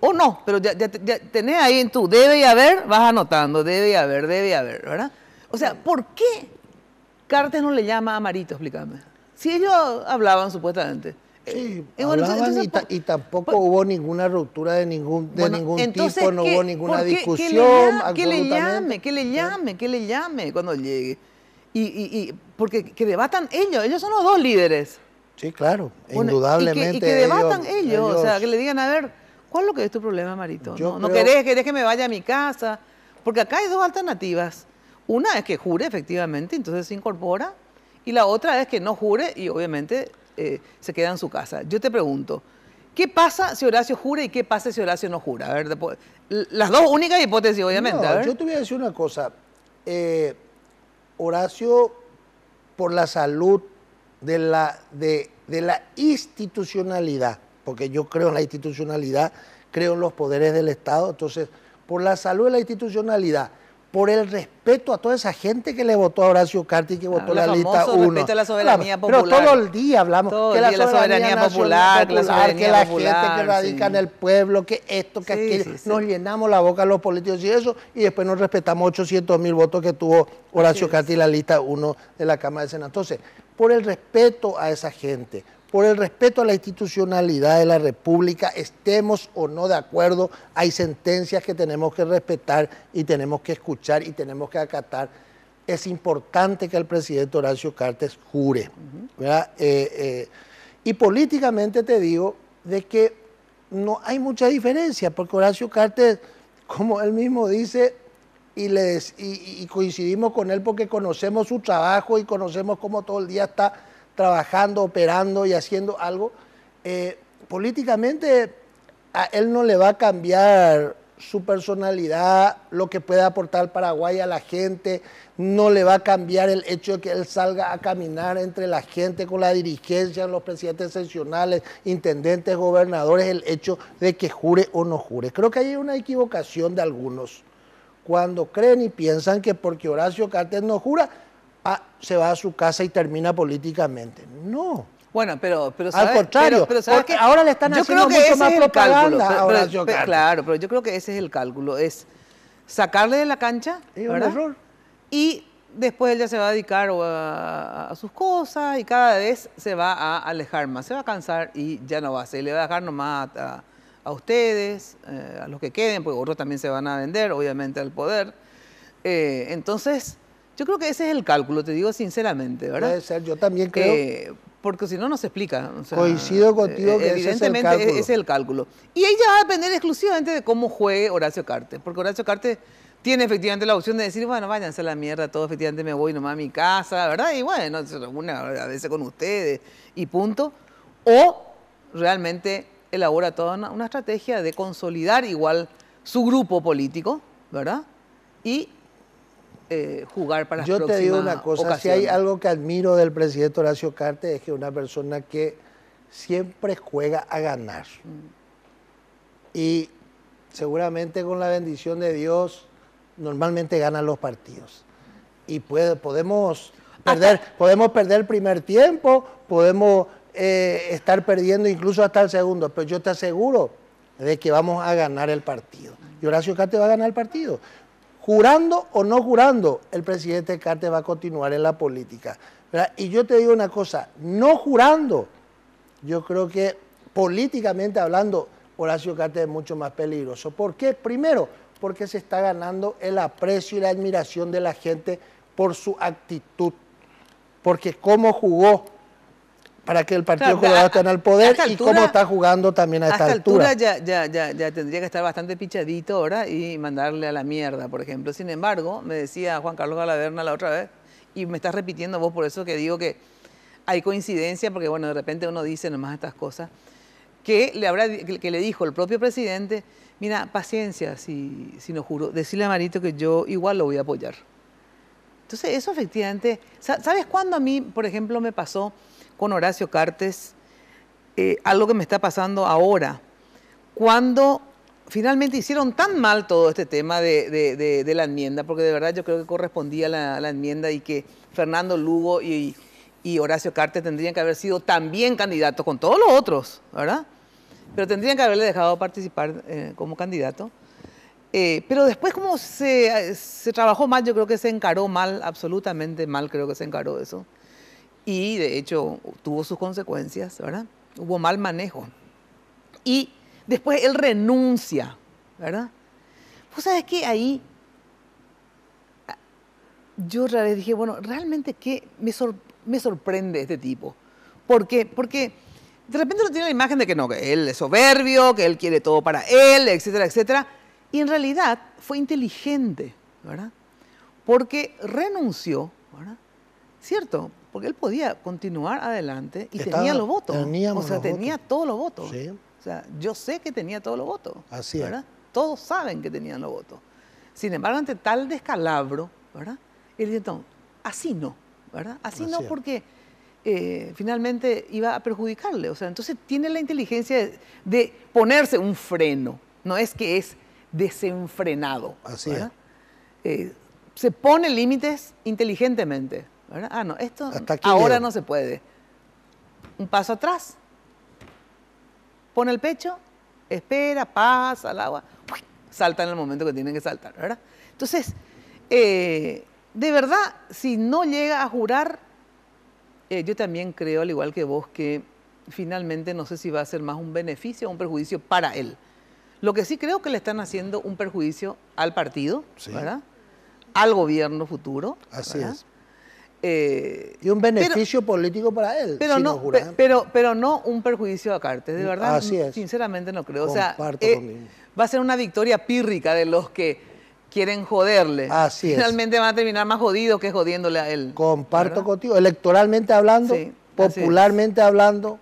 o no, pero ya tenés ahí en tu debe y haber, vas anotando, debe y haber, ¿verdad? O sea, ¿por qué Cartes no le llama a Marito? Explícame. Si ellos hablaban supuestamente. Sí, hablaban y tampoco hubo ninguna ruptura de ningún tipo, no hubo ninguna discusión. Que le llame cuando llegue. Porque que debatan ellos son los dos líderes. Sí, claro, indudablemente. Y que debatan ellos, o sea, que le digan, a ver, ¿cuál es lo que es tu problema, Marito? ¿No querés que me vaya a mi casa? Porque acá hay dos alternativas. Una es que jure, efectivamente, entonces se incorpora, y la otra es que no jure y obviamente... se queda en su casa. Yo te pregunto, ¿qué pasa si Horacio jura y qué pasa si Horacio no jura? A ver, las dos únicas hipótesis, obviamente. No, yo te voy a decir una cosa. Horacio, por la salud de la institucionalidad, porque yo creo en la institucionalidad, creo en los poderes del Estado, entonces, por la salud de la institucionalidad, por el respeto a toda esa gente que le votó a Horacio Cartes y que votó la lista 1. Respeto a la soberanía popular. Pero todo el día hablamos todo que la soberanía popular, que la gente que radica en el pueblo, que esto, que aquello. Nos llenamos la boca a los políticos y eso, y después nos respetamos 800.000 votos que tuvo Horacio Cartes y la lista 1 de la Cámara de Senado. Entonces, por el respeto a esa gente, por el respeto a la institucionalidad de la República, estemos o no de acuerdo, hay sentencias que tenemos que respetar y tenemos que escuchar y tenemos que acatar. Es importante que el presidente Horacio Cartes jure, ¿verdad? Y políticamente te digo de que no hay mucha diferencia, porque Horacio Cartes, como él mismo dice, y coincidimos con él porque conocemos su trabajo y conocemos cómo todo el día está trabajando, operando y haciendo algo, políticamente a él no le va a cambiar su personalidad, lo que puede aportar al Paraguay a la gente, no le va a cambiar el hecho de que él salga a caminar entre la gente con la dirigencia, los presidentes seccionales, intendentes, gobernadores, el hecho de que jure o no jure. Creo que hay una equivocación de algunos cuando creen y piensan que porque Horacio Cartes no jura, se va a su casa y termina políticamente. No. Bueno, pero al contrario, pero porque ahora le están haciendo mucho más propaganda a Horacio Cartes. Claro, pero yo creo que ese es el cálculo, es sacarle de la cancha, ¿verdad? Error. Y después él ya se va a dedicar a sus cosas y cada vez se va a alejar más, se va a cansar y ya no va a hacer, le va a dejar nomás a ustedes, a los que queden, porque otros también se van a vender, obviamente, al poder. Entonces, yo creo que ese es el cálculo, te digo sinceramente, ¿verdad? Puede ser, yo también creo. Porque si no, no se explica. O sea, coincido contigo que evidentemente ese es el cálculo. Y ahí ya va a depender exclusivamente de cómo juegue Horacio Cartes, porque Horacio Cartes tiene efectivamente la opción de decir, bueno, váyanse a la mierda, todo efectivamente me voy nomás a mi casa, ¿verdad? Y bueno, se reúne a veces con ustedes y punto. O realmente elabora toda una estrategia de consolidar igual su grupo político, ¿verdad? Y jugar para las próximas ocasiones. Yo te digo una cosa, si hay algo que admiro del presidente Horacio Cartes es que es una persona que siempre juega a ganar. Y seguramente con la bendición de Dios normalmente ganan los partidos. Y podemos perder el primer tiempo, podemos estar perdiendo incluso hasta el segundo, pero yo te aseguro de que vamos a ganar el partido. Y Horacio Cartes va a ganar el partido. Jurando o no jurando, el presidente Cartes va a continuar en la política, ¿verdad? Y yo te digo una cosa, no jurando, yo creo que políticamente hablando, Horacio Cartes es mucho más peligroso. ¿Por qué? Primero, porque se está ganando el aprecio y la admiración de la gente por su actitud, porque cómo jugó para que el Partido Colorado esté en el poder y cómo está jugando también a esta altura. Ya tendría que estar bastante pichadito ahora y mandarle a la mierda, por ejemplo. Sin embargo, me decía Juan Carlos Galaverna la otra vez, y me estás repitiendo vos, por eso que digo que hay coincidencia, porque bueno, de repente uno dice nomás estas cosas, que le dijo el propio presidente, mira, paciencia, si no juro, decirle a Marito que yo igual lo voy a apoyar. Entonces, eso efectivamente, ¿sabes cuándo a mí, por ejemplo, me pasó con Horacio Cartes algo que me está pasando ahora? Cuando finalmente hicieron tan mal todo este tema de la enmienda, porque de verdad yo creo que correspondía la enmienda y que Fernando Lugo y Horacio Cartes tendrían que haber sido también candidatos con todos los otros, ¿verdad? Pero tendrían que haberle dejado participar como candidato. Pero después como se trabajó mal, yo creo que se encaró mal, absolutamente mal creo que se encaró eso. Y de hecho tuvo sus consecuencias, ¿verdad? Hubo mal manejo. Y después él renuncia, ¿verdad? Pues sabes que ahí yo otra vez dije, bueno, realmente ¿qué me sorprende este tipo? ¿Por qué? Porque de repente uno tiene la imagen de que no, que él es soberbio, que él quiere todo para él, etcétera, etcétera. Y en realidad fue inteligente, ¿verdad? Porque renunció, ¿verdad? ¿Cierto? Porque él podía continuar adelante y tenía los votos. Tenía todos los votos. Sí. O sea, yo sé que tenía todos los votos. Así ¿verdad? es. Todos saben que tenían los votos. Sin embargo, ante tal descalabro, ¿verdad? Él dijo, no, así no, ¿verdad? Así no, porque finalmente iba a perjudicarle. O sea, entonces tiene la inteligencia de ponerse un freno. No es que es desenfrenado. Así ¿verdad? se pone límites inteligentemente, ¿verdad? Ah, no, esto ahora no se puede. Un paso atrás, pone el pecho, espera, pasa al agua, salta en el momento que tienen que saltar, ¿verdad? Entonces, de verdad, si no llega a jurar, yo también creo, al igual que vos, que finalmente no sé si va a ser más un beneficio o un perjuicio para él. Lo que sí creo que le están haciendo un perjuicio al partido, sí, ¿verdad? Al gobierno futuro. Así ¿verdad? Es. Y un beneficio político para él. Pero, si no, pero no un perjuicio a Cartes, de verdad. Así es. Sinceramente no creo. Comparto va a ser una victoria pírrica de los que quieren joderle. Así finalmente van a terminar más jodidos que jodiéndole a él. Comparto ¿verdad? Contigo. Electoralmente hablando, sí, popularmente hablando.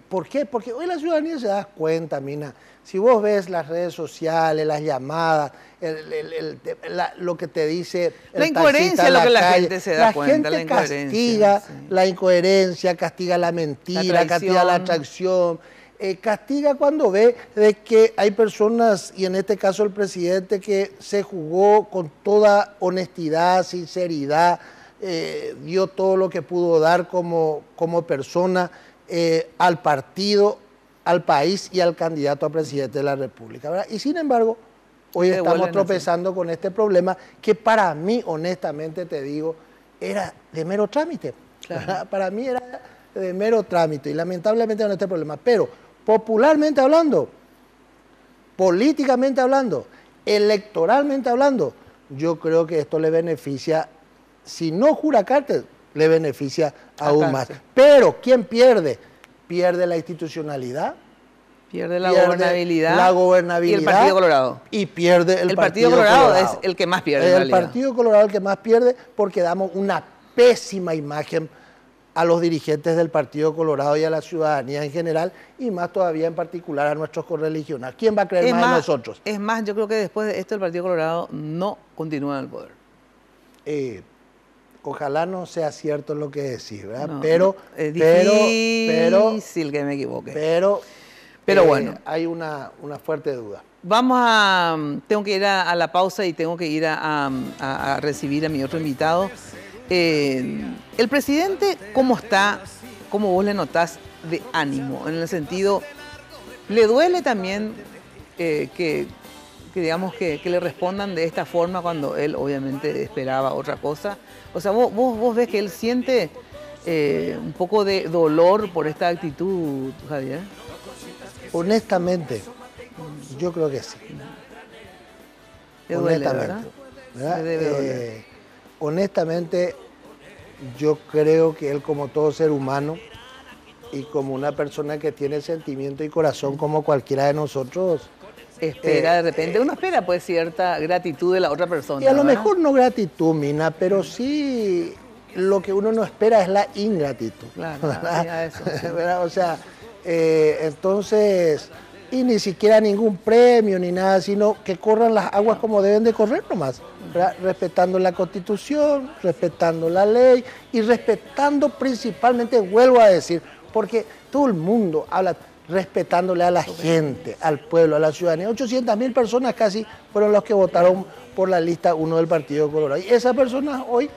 ¿Por qué? Porque hoy la ciudadanía se da cuenta, Mina. Si vos ves las redes sociales, las llamadas, lo que te dice la incoherencia es lo que la gente se da cuenta. La gente castiga la incoherencia, castiga la mentira, castiga la atracción, castiga cuando ve de que hay personas, y en este caso el presidente, que se jugó con toda honestidad, sinceridad, dio todo lo que pudo dar como persona al partido, al país y al candidato a presidente de la República, ¿verdad? Y sin embargo, hoy estamos tropezando con este problema que para mí, honestamente te digo, era de mero trámite. Claro. Para mí era de mero trámite y lamentablemente con este problema. Pero popularmente hablando, políticamente hablando, electoralmente hablando, yo creo que esto le beneficia, si no jura Cartes, le beneficia aún más. Pero ¿quién pierde? Pierde la institucionalidad, pierde la gobernabilidad y el Partido Colorado. Y pierde el Partido Colorado es el que más pierde. El Partido Colorado es el que más pierde porque damos una pésima imagen a los dirigentes del Partido Colorado y a la ciudadanía en general, y más todavía en particular a nuestros correligionarios. ¿Quién va a creer más en nosotros? Es más, yo creo que después de esto el Partido Colorado no continúa en el poder. Ojalá no sea cierto lo que decís, ¿verdad? No, pero es difícil que me equivoque. Pero bueno, hay una fuerte duda. Tengo que ir a la pausa y tengo que ir a recibir a mi otro invitado. El presidente, ¿cómo está? ¿Cómo vos le notás de ánimo? En el sentido, ¿le duele también que digamos que le respondan de esta forma cuando él obviamente esperaba otra cosa? O sea, vos ves que él siente un poco de dolor por esta actitud, Javier. Honestamente, yo creo que sí. ¿Te duele, honestamente, ¿verdad? Honestamente, yo creo que él, como todo ser humano y como una persona que tiene sentimiento y corazón como cualquiera de nosotros, espera, de repente uno espera pues cierta gratitud de la otra persona. Y a lo mejor no gratitud, Mina, pero sí lo que uno no espera es la ingratitud. Claro, eso, sí. O sea, entonces, y ni siquiera ningún premio ni nada, sino que corran las aguas como deben de correr nomás, ¿verdad? Respetando la Constitución, respetando la ley y respetando principalmente, vuelvo a decir, porque todo el mundo habla respetándole a la gente, al pueblo, a la ciudadanía. 800.000 personas casi fueron los que votaron por la lista 1 del Partido Colorado. Y esas personas hoy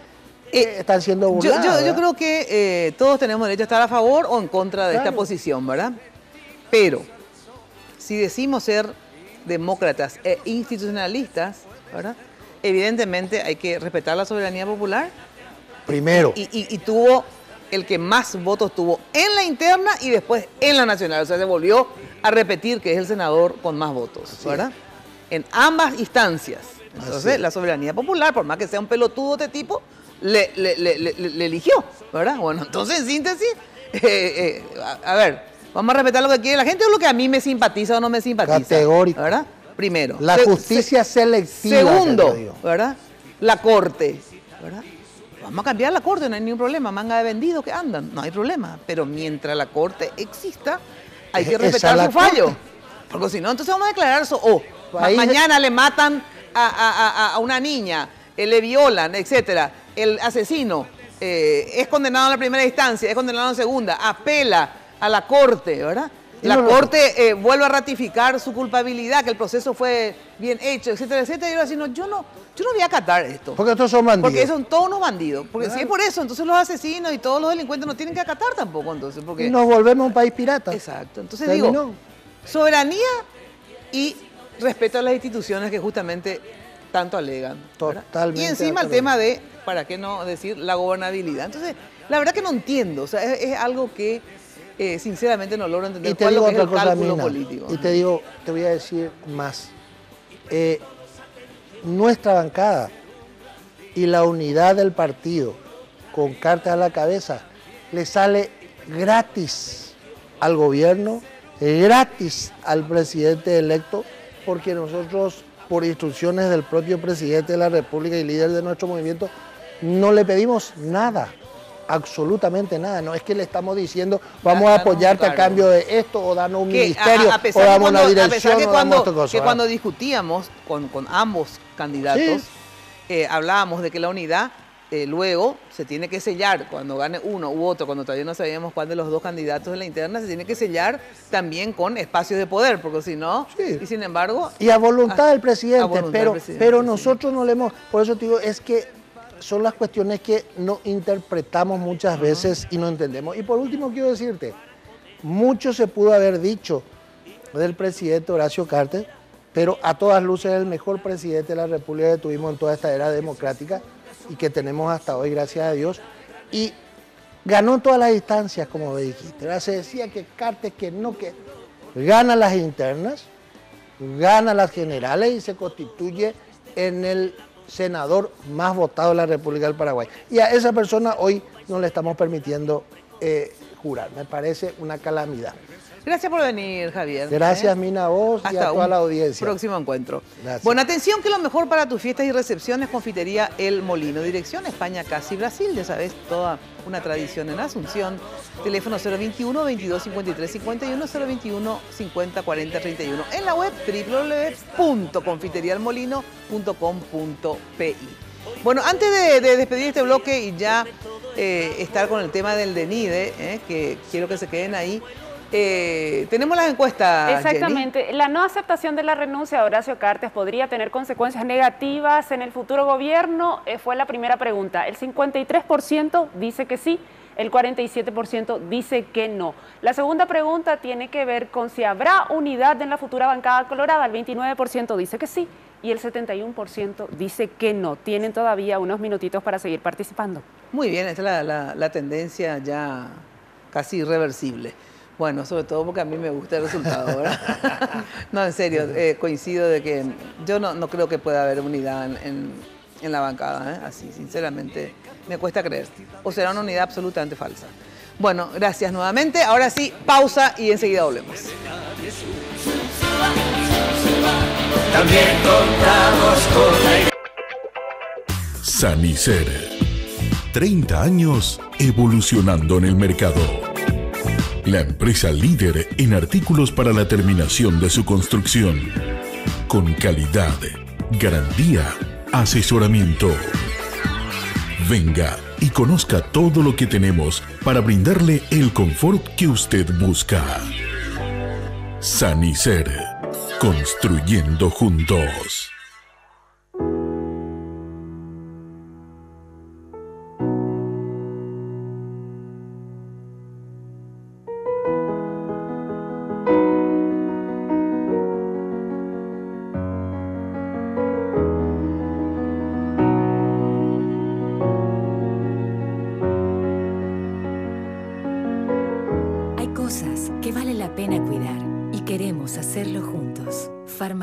están siendo burladas. Yo creo que todos tenemos derecho a estar a favor o en contra de esta posición, ¿verdad? Pero si decimos ser demócratas e institucionalistas, ¿verdad? Evidentemente hay que respetar la soberanía popular. Primero. Y tuvo el que más votos tuvo en la interna y después en la nacional. O sea, se volvió a repetir que es el senador con más votos, ¿verdad? En ambas instancias. Entonces, la soberanía popular, por más que sea un pelotudo de tipo, le eligió, ¿verdad? Bueno, entonces, en síntesis, a ver, vamos a respetar lo que quiere la gente o lo que a mí me simpatiza o no me simpatiza. Categórico. ¿Verdad? Primero. La justicia selectiva. Segundo, ¿verdad? La corte, ¿verdad? Vamos a cambiar la corte, no hay ningún problema. Manga de vendidos que andan, no hay problema. Pero mientras la corte exista, hay que respetar su fallo. Porque si no, entonces vamos a declarar eso. Mañana le matan a una niña, le violan, etcétera. El asesino es condenado en la primera instancia, es condenado en la segunda, apela a la corte, ¿verdad? la Corte vuelve a ratificar su culpabilidad, que el proceso fue bien hecho, etcétera, etcétera. Y yo así, no, yo no voy a acatar esto. Porque estos son bandidos. Porque son todos unos bandidos. Porque si es por eso, entonces los asesinos y todos los delincuentes no tienen que acatar tampoco, entonces. Porque... Nos volvemos un país pirata. Exacto. Entonces digo, soberanía y respeto a las instituciones que justamente tanto alegan. Totalmente. Y encima el tema de, para qué no decir, la gobernabilidad. Entonces, la verdad que no entiendo. O sea, es algo que sinceramente no logro entender. Y te digo otra cosa, cálculo político. Y te voy a decir más. Nuestra bancada y la unidad del partido con cartas a la cabeza le sale gratis al gobierno, gratis al presidente electo, porque nosotros, por instrucciones del propio presidente de la República y líder de nuestro movimiento, no le pedimos nada, absolutamente nada. No es que le estamos diciendo vamos a apoyarte a cambio de esto, o darnos un ministerio, o damos una dirección, o damos otra cosa. Que cuando discutíamos con ambos candidatos, hablábamos de que la unidad luego se tiene que sellar, cuando gane uno u otro, cuando todavía no sabíamos cuál de los dos candidatos en la interna, se tiene que sellar también con espacios de poder, porque si no, y sin embargo... Y a voluntad del presidente, pero nosotros no le hemos... Por eso te digo, es que son las cuestiones que no interpretamos muchas veces y no entendemos. Y por último quiero decirte, mucho se pudo haber dicho del presidente Horacio Cartes, pero a todas luces es el mejor presidente de la República que tuvimos en toda esta era democrática y que tenemos hasta hoy, gracias a Dios, y ganó en todas las instancias, como dijiste. Ahora se decía que Cartes, que gana las internas, gana las generales y se constituye en el senador más votado de la República del Paraguay. Y a esa persona hoy no le estamos permitiendo jurar. Me parece una calamidad. Gracias por venir, Javier. Gracias, Mina, a vos y a toda la audiencia. Próximo encuentro. Gracias. Bueno, atención, que lo mejor para tus fiestas y recepciones, Confitería El Molino. Dirección España, casi Brasil. Ya sabes, toda una tradición en Asunción. Teléfono 021 22 53 51, 021 50 40 31. En la web www.confiterialmolino.com.pi. Bueno, antes de despedir este bloque y ya estar con el tema del DENIDE, que quiero que se queden ahí, tenemos las encuestas. Exactamente. Jenny. La no aceptación de la renuncia de Horacio Cartes podría tener consecuencias negativas en el futuro gobierno. Fue la primera pregunta. El 53% dice que sí, el 47% dice que no. La segunda pregunta tiene que ver con si habrá unidad en la futura bancada colorada. El 29% dice que sí y el 71% dice que no. Tienen todavía unos minutitos para seguir participando. Muy bien, esta es la tendencia ya casi irreversible. Bueno, sobre todo porque a mí me gusta el resultado, ¿verdad? No, en serio, coincido de que yo no creo que pueda haber unidad en la bancada, así, sinceramente, me cuesta creer. O será una unidad absolutamente falsa. Bueno, gracias nuevamente. Ahora sí, pausa y enseguida volvemos. También contamos con la... Sanicer. 30 años evolucionando en el mercado. La empresa líder en artículos para la terminación de su construcción. Con calidad, garantía, asesoramiento. Venga y conozca todo lo que tenemos para brindarle el confort que usted busca. Sanicer. Construyendo juntos.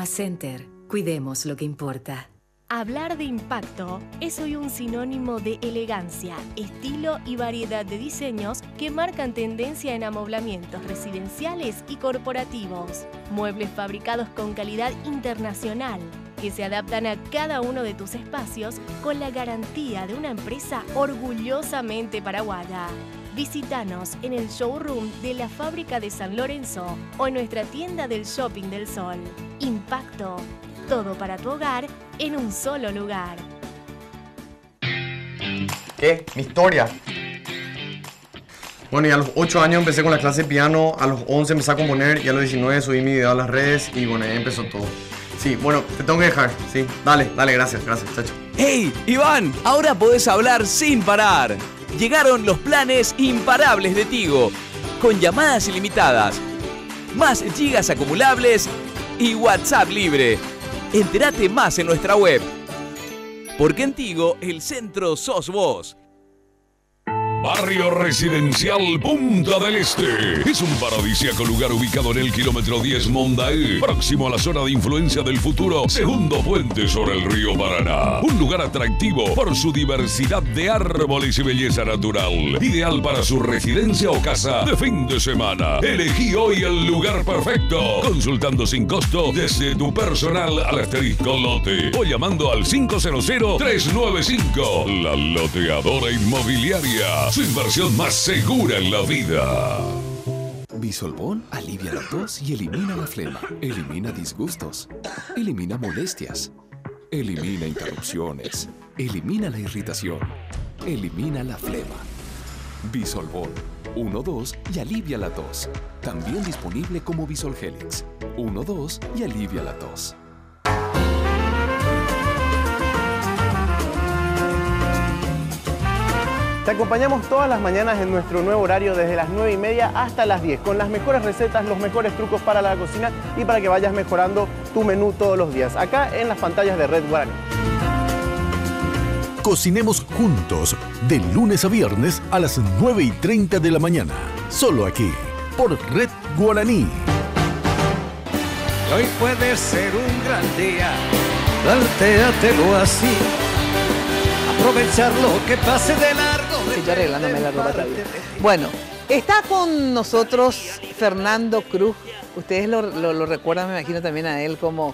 Center, cuidemos lo que importa. Hablar de impacto es hoy un sinónimo de elegancia, estilo y variedad de diseños que marcan tendencia en amoblamientos residenciales y corporativos. Muebles fabricados con calidad internacional que se adaptan a cada uno de tus espacios con la garantía de una empresa orgullosamente paraguaya. Visítanos en el showroom de la fábrica de San Lorenzo o en nuestra tienda del Shopping del Sol. Impacto, todo para tu hogar en un solo lugar. ¿Qué? ¿Mi historia? Bueno, y a los 8 años empecé con la clase de piano, a los 11 empecé a componer y a los 19 subí mi video a las redes y bueno, ahí empezó todo. Sí, bueno, te tengo que dejar, sí. Dale, gracias, chacho. ¡Hey, Iván! Ahora podés hablar sin parar. Llegaron los planes imparables de Tigo, con llamadas ilimitadas, más gigas acumulables y WhatsApp libre. Entérate más en nuestra web. Porque en Tigo, el centro sos vos. Barrio Residencial Punta del Este. Es un paradisíaco lugar ubicado en el kilómetro 10 Mondaí, próximo a la zona de influencia del futuro segundo puente sobre el río Paraná. Un lugar atractivo por su diversidad de árboles y belleza natural. Ideal para su residencia o casa de fin de semana. Elegí hoy el lugar perfecto, consultando sin costo desde tu personal al asterisco lote o llamando al 500-395. La Loteadora Inmobiliaria. Su inversión más segura en la vida. Bisolbón alivia la tos y elimina la flema. Elimina disgustos. Elimina molestias. Elimina interrupciones. Elimina la irritación. Elimina la flema. Bisolbón 1-2 y alivia la tos. También disponible como Bisolgélix 1-2 y alivia la tos. Te acompañamos todas las mañanas en nuestro nuevo horario desde las 9:30 hasta las 10 con las mejores recetas, los mejores trucos para la cocina y para que vayas mejorando tu menú todos los días, acá en las pantallas de Red Guaraní. Cocinemos juntos de lunes a viernes a las 9:30 de la mañana, solo aquí por Red Guaraní. Hoy puede ser un gran día, plantéatelo así. Aprovechar lo que pase de largo. Estoy arreglándome la ropa todavía. Bueno, está con nosotros Fernando Cruz. Ustedes lo recuerdan, me imagino también a él como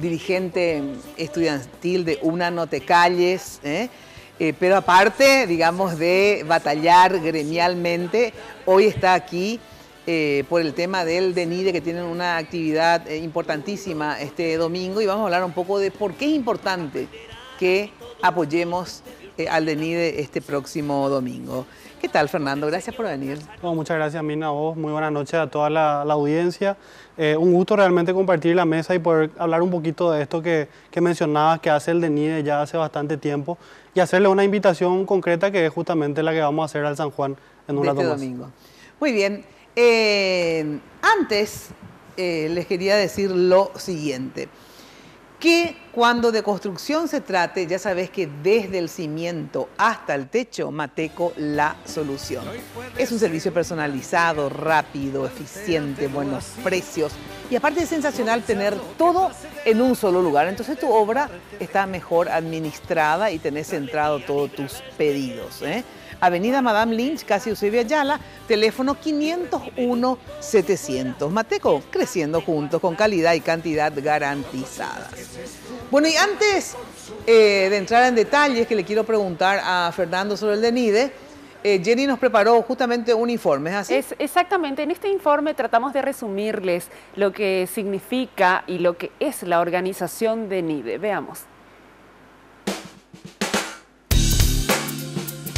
dirigente estudiantil de Una No Te Calles, pero aparte, digamos, de batallar gremialmente, hoy está aquí por el tema del DENIDE, que tienen una actividad importantísima este domingo, y vamos a hablar un poco de por qué es importante que apoyemos al DENIDE este próximo domingo. ¿Qué tal, Fernando? Gracias por venir. No, muchas gracias, Mina, a vos. Muy buenas noches a toda la audiencia. Un gusto realmente compartir la mesa y poder hablar un poquito de esto que mencionabas, que hace el DENIDE ya hace bastante tiempo, y hacerle una invitación concreta que es justamente la que vamos a hacer al San Juan en un rato más. Domingo. Muy bien. Antes les quería decir lo siguiente. Que cuando de construcción se trate, ya sabes que desde el cimiento hasta el techo, Mateco la solución. Es un servicio personalizado, rápido, eficiente, buenos precios y aparte es sensacional tener todo en un solo lugar. Entonces tu obra está mejor administrada y tenés centrado todos tus pedidos. Avenida Madame Lynch, casi Eusebio Ayala, teléfono 501-700. Mateco, creciendo juntos con calidad y cantidad garantizadas. Bueno, y antes de entrar en detalles, que le quiero preguntar a Fernando sobre el DENIDE, Jenny nos preparó justamente un informe, ¿es así? Exactamente, en este informe tratamos de resumirles lo que significa y lo que es la organización DENIDE. Veamos.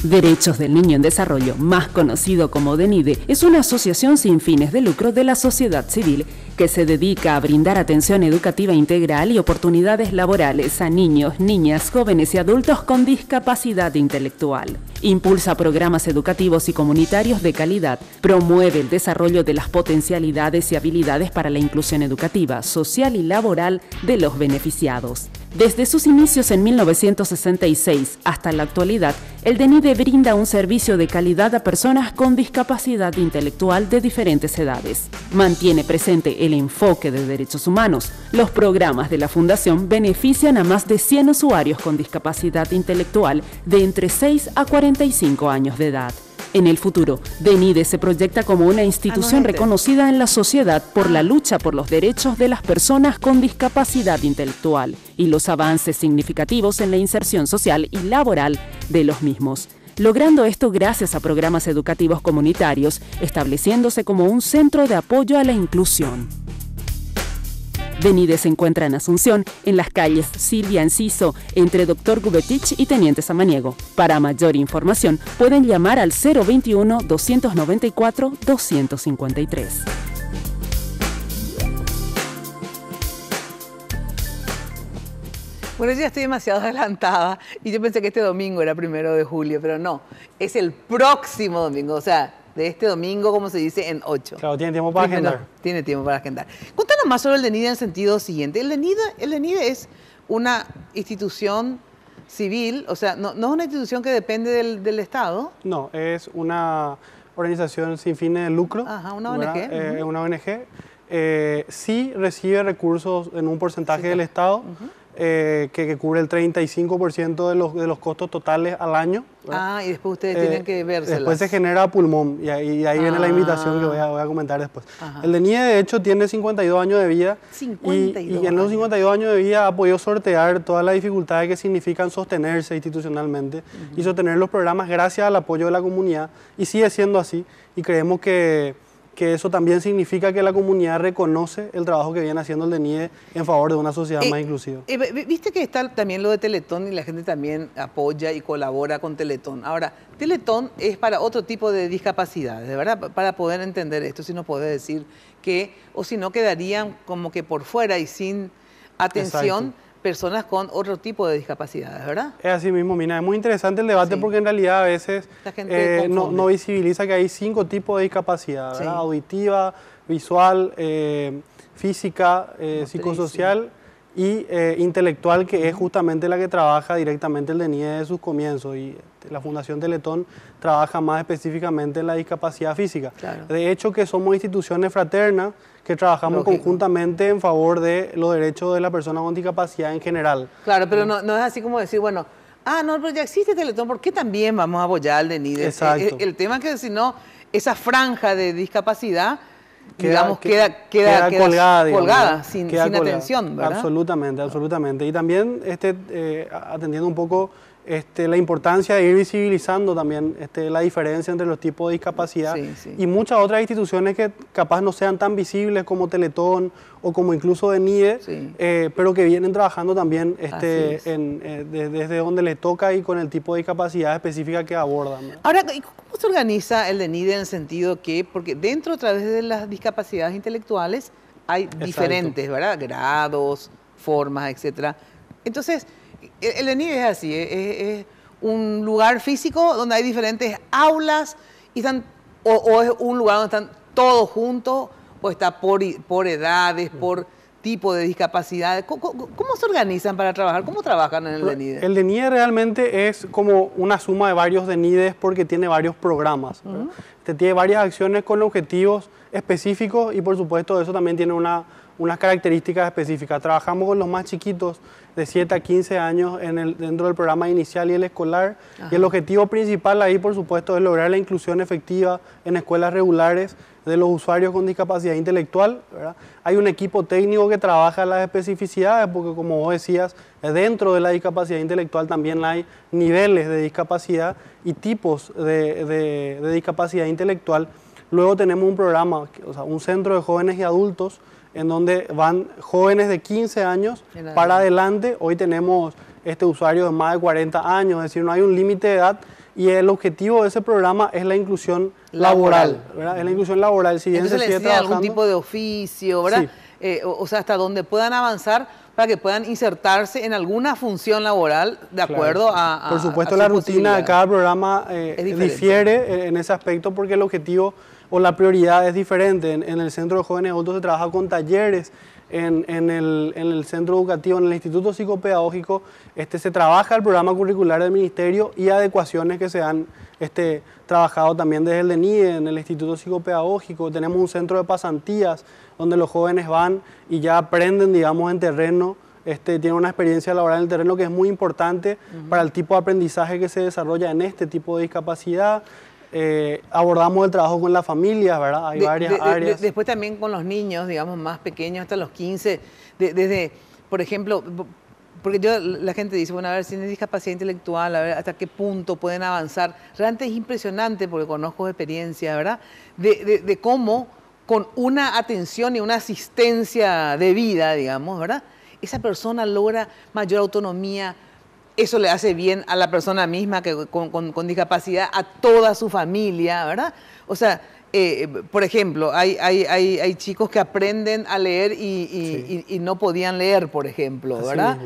Derechos del Niño en Desarrollo, más conocido como DENIDE, es una asociación sin fines de lucro de la sociedad civil que se dedica a brindar atención educativa integral y oportunidades laborales a niños, niñas, jóvenes y adultos con discapacidad intelectual. Impulsa programas educativos y comunitarios de calidad, promueve el desarrollo de las potencialidades y habilidades para la inclusión educativa, social y laboral de los beneficiados. Desde sus inicios en 1966 hasta la actualidad, el DENIDE brinda un servicio de calidad a personas con discapacidad intelectual de diferentes edades. Mantiene presente el enfoque de derechos humanos. Los programas de la Fundación benefician a más de 100 usuarios con discapacidad intelectual de entre 6 a 45 años de edad. En el futuro, DENIDE se proyecta como una institución reconocida en la sociedad por la lucha por los derechos de las personas con discapacidad intelectual y los avances significativos en la inserción social y laboral de los mismos, logrando esto gracias a programas educativos comunitarios, estableciéndose como un centro de apoyo a la inclusión. DENIDE se encuentra en Asunción, en las calles Silvia Enciso, entre Dr. Gubetich y Teniente Samaniego. Para mayor información, pueden llamar al 021-294-253. Bueno, yo ya estoy demasiado adelantada y yo pensé que este domingo era 1 de julio, pero no, es el próximo domingo, o sea, de este domingo, como se dice, en 8. Claro, tiene tiempo para agendar. Tiene tiempo para agendar. Cuéntanos más sobre el DENIDE en el sentido siguiente. El DENIDE es una institución civil, o sea, no es una institución que depende del Estado. No, es una organización sin fines de lucro. Ajá, una ONG. Una ONG. Sí recibe recursos en un porcentaje del Estado. Que cubre el 35% de los costos totales al año. ¿Verdad? Y después ustedes tienen que verse. Después se genera pulmón y ahí viene la invitación que voy a comentar después. El DENIDE, de hecho, tiene 52 años de vida. 52 y en esos 52 años de vida ha podido sortear todas las dificultades que significan sostenerse institucionalmente y sostener los programas gracias al apoyo de la comunidad. Y sigue siendo así. Y creemos que eso también significa que la comunidad reconoce el trabajo que viene haciendo el DENIDE en favor de una sociedad más inclusiva. Viste que está también lo de Teletón y la gente también apoya y colabora con Teletón. Ahora, Teletón es para otro tipo de discapacidades, ¿verdad? Para poder entender esto, si no puede decir que, o si no quedarían como que por fuera y sin atención. Exacto. Personas con otro tipo de discapacidades, ¿verdad? Es así mismo, Mina. Es muy interesante el debate porque en realidad a veces no visibiliza que hay 5 tipos de discapacidad, ¿verdad? Auditiva, visual, física, psicosocial y intelectual, que es justamente la que trabaja directamente el DENIDE desde sus comienzos. Y la Fundación Teletón trabaja más específicamente en la discapacidad física. Claro. De hecho, que somos instituciones fraternas que trabajamos conjuntamente en favor de los derechos de la persona con discapacidad en general. Claro, pero no es así como decir, bueno, no, pero ya existe Teletón, ¿por qué también vamos a apoyar al DENIDE? Exacto. El tema es que si no, esa franja de discapazión queda colgada, sin atención, ¿verdad? Absolutamente, absolutamente. Y también atendiendo un poco la importancia de ir visibilizando también la diferencia entre los tipos de discapacidad y muchas otras instituciones que capaz no sean tan visibles como Teletón o como incluso DENIDE, pero que vienen trabajando también desde donde les toca y con el tipo de discapacidad específica que abordan, ¿no? Ahora, ¿cómo se organiza el DENIDE en el sentido que, porque dentro a través de las discapacidades intelectuales hay diferentes, ¿verdad? Grados, formas, etcétera. Entonces, el DENIDE es así, es un lugar físico donde hay diferentes aulas y están, o es un lugar donde están todos juntos, o está por edades, por tipo de discapacidades. ¿Cómo se organizan para trabajar? ¿Cómo trabajan en el DENIDE? El DENIDE realmente es como una suma de varios DENIDEs porque tiene varios programas. Tiene varias acciones con objetivos específicos y por supuesto eso también tiene unas características específicas. Trabajamos con los más chiquitos de 7 a 15 años dentro del programa inicial y el escolar. Y el objetivo principal ahí, por supuesto, es lograr la inclusión efectiva en escuelas regulares de los usuarios con discapacidad intelectual, ¿verdad? Hay un equipo técnico que trabaja las especificidades porque, como vos decías, dentro de la discapacidad intelectual también hay niveles de discapacidad y tipos de discapacidad intelectual. Luego tenemos un programa, un centro de jóvenes y adultos en donde van jóvenes de 15 años para adelante. Hoy tenemos usuarios de más de 40 años, es decir, no hay un límite de edad y el objetivo de ese programa es la inclusión laboral, ¿verdad? Es la inclusión laboral. Si bien entonces se sigue trabajando, algún tipo de oficio, ¿verdad? Sí. O sea, hasta donde puedan avanzar para que puedan insertarse en alguna función laboral de acuerdo a por supuesto, la rutina de cada programa difiere en ese aspecto porque el objetivo o la prioridad es diferente. En el Centro de Jóvenes Adultos se trabaja con talleres, en el centro educativo, en el Instituto Psicopedagógico, se trabaja el programa curricular del Ministerio y adecuaciones que se han trabajado también desde el DENIDE, en el Instituto Psicopedagógico. Tenemos un centro de pasantías donde los jóvenes van y ya aprenden, digamos, en terreno, tienen una experiencia laboral en el terreno que es muy importante para el tipo de aprendizaje que se desarrolla en este tipo de discapacidad. Abordamos el trabajo con las familias, ¿verdad? Hay varias áreas. Después también con los niños, digamos, más pequeños, hasta los 15, desde, por ejemplo, porque la gente dice, bueno, a ver, si tienen discapacidad intelectual, a ver hasta qué punto pueden avanzar. Realmente es impresionante, porque conozco experiencias, ¿verdad? De cómo con una atención y una asistencia debida, digamos, ¿verdad? Esa persona logra mayor autonomía, eso le hace bien a la persona misma que con discapacidad, a toda su familia, ¿verdad? O sea, por ejemplo, hay chicos que aprenden a leer y no podían leer, por ejemplo, ¿verdad?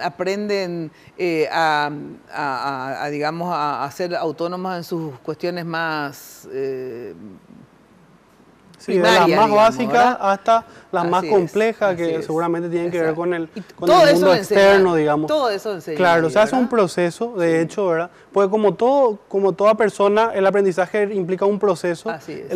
Aprenden digamos, a ser autónomos en sus cuestiones más sí, de las más básicas hasta las Así más complejas, es, que seguramente tienen que ver con el todo mundo eso externo, digamos. Todo eso enseña. Claro, se hace un proceso, de hecho, ¿verdad? Porque como toda persona, el aprendizaje implica un proceso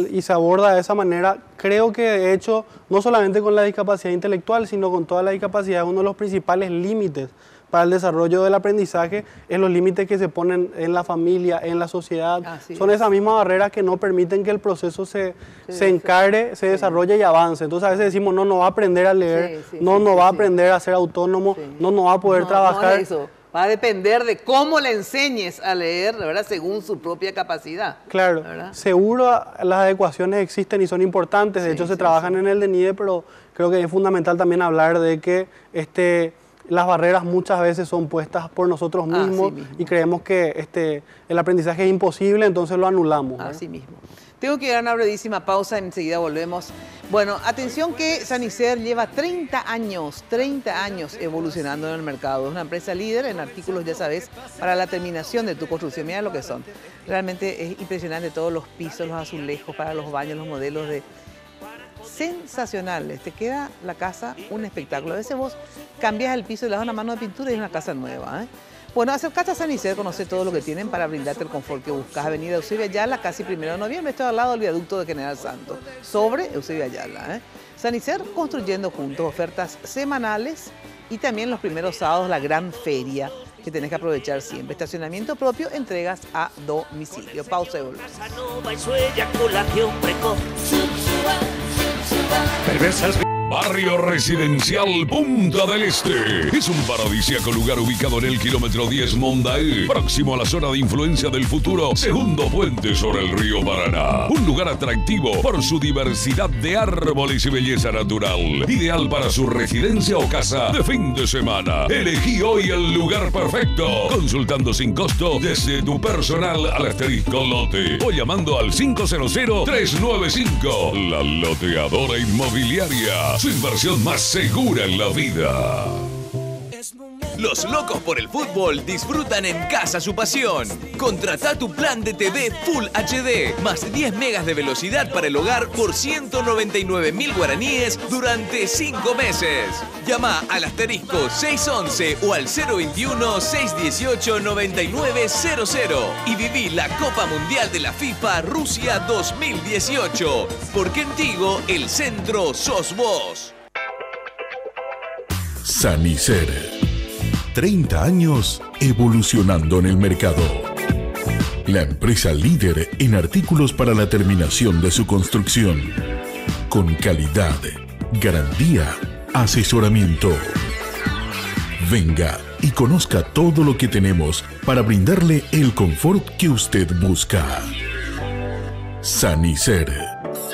y se aborda de esa manera. Creo que, de hecho, no solamente con la discapacidad intelectual, sino con toda la discapacidad, uno de los principales límites para el desarrollo del aprendizaje es los límites que se ponen en la familia, en la sociedad. Son esas mismas barreras que no permiten que el proceso se encare, se desarrolle y avance. Entonces a veces decimos, no va a aprender a leer, no va a aprender a ser autónomo, no va a poder trabajar. No es eso. Va a depender de cómo le enseñes a leer, ¿verdad? Según su propia capacidad. Claro, ¿verdad? Seguro las adecuaciones existen y son importantes. De hecho, se trabajan en el DENIDE, pero creo que es fundamental también hablar de que las barreras muchas veces son puestas por nosotros mismos y creemos que el aprendizaje es imposible, entonces lo anulamos. Así mismo. Tengo que dar una brevísima pausa y enseguida volvemos. Bueno, atención que Sanicer lleva 30 años evolucionando en el mercado. Es una empresa líder en artículos, ya sabes, para la terminación de tu construcción. Mira lo que son. Realmente es impresionante todos los pisos, los azulejos para los baños, los modelos sensacionales. Te queda la casa un espectáculo. A veces vos cambias el piso y le das una mano de pintura y es una casa nueva, ¿eh? Bueno, acercate a Sanicer, conoce todo lo que tienen para brindarte el confort que buscas. Avenida Eusebio Ayala, casi 1 de noviembre. Estoy al lado del viaducto de General Santos, sobre Eusebio Ayala, ¿eh? Sanicer, construyendo juntos, ofertas semanales y también los primeros sábados la gran feria que tenés que aprovechar siempre. Estacionamiento propio, entregas a domicilio. Pausa y volvemos. Perversas. Barrio Residencial Punta del Este. Es un paradisíaco lugar ubicado en el kilómetro 10 Mondaé, próximo a la zona de influencia del futuro segundo puente sobre el río Paraná. Un lugar atractivo por su diversidad de árboles y belleza natural. Ideal para su residencia o casa de fin de semana. Elegí hoy el lugar perfecto. Consultando sin costo desde tu personal al asterisco lote o llamando al 500-395. La Loteadora Inmobiliaria. Su inversión más segura en la vida. Los locos por el fútbol disfrutan en casa su pasión. Contrata tu plan de TV Full HD, más 10 megas de velocidad para el hogar por 199.000 guaraníes durante 5 meses. Llama al asterisco 611 o al 021-618-9900 y viví la Copa Mundial de la FIFA Rusia 2018. Porque en Tigo, el centro sos vos. Sanicer. 30 años evolucionando en el mercado. La empresa líder en artículos para la terminación de su construcción. Con calidad, garantía, asesoramiento. Venga y conozca todo lo que tenemos para brindarle el confort que usted busca. Sanicer.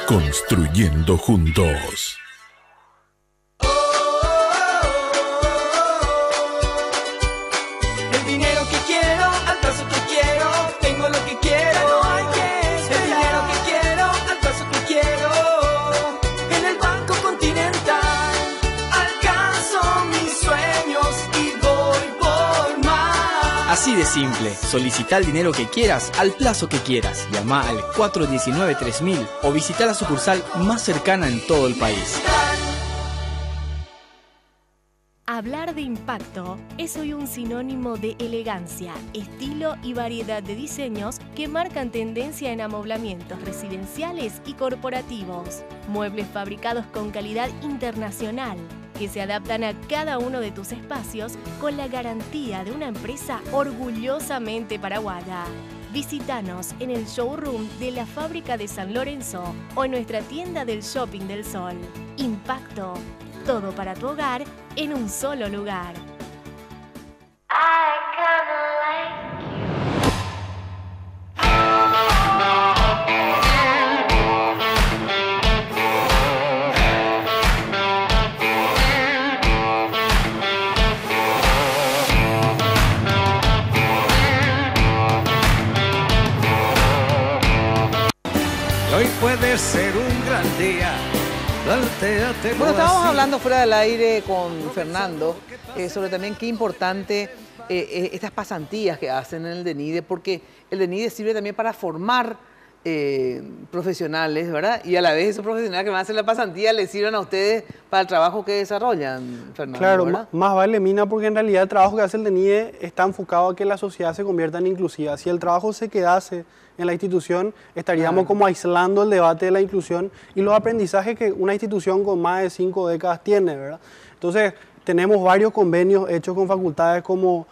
Construyendo juntos. Así de simple, solicita el dinero que quieras al plazo que quieras. Llama al 419-3000 o visita la sucursal más cercana en todo el país. Hablar de impacto es hoy un sinónimo de elegancia, estilo y variedad de diseños que marcan tendencia en amoblamientos residenciales y corporativos. Muebles fabricados con calidad internacional que se adaptan a cada uno de tus espacios con la garantía de una empresa orgullosamente paraguaya. Visítanos en el showroom de la fábrica de San Lorenzo o en nuestra tienda del Shopping del Sol. Impacto. Todo para tu hogar en un solo lugar. puede ser un gran día. Bueno, estábamos hablando fuera del aire con Fernando sobre también qué importante estas pasantías que hacen en el DENIDE, porque el DENIDE sirve también para formar profesionales, ¿verdad? Y a la vez esos profesionales que van a hacer la pasantía les sirven a ustedes para el trabajo que desarrollan, Fernando. Claro, más vale, Mina, porque en realidad el trabajo que hace el DENIDE está enfocado a que la sociedad se convierta en inclusiva. Si el trabajo se quedase en la institución, estaríamos como aislando el debate de la inclusión y los aprendizajes que una institución con más de 5 décadas tiene, ¿verdad? Entonces, tenemos varios convenios hechos con facultades como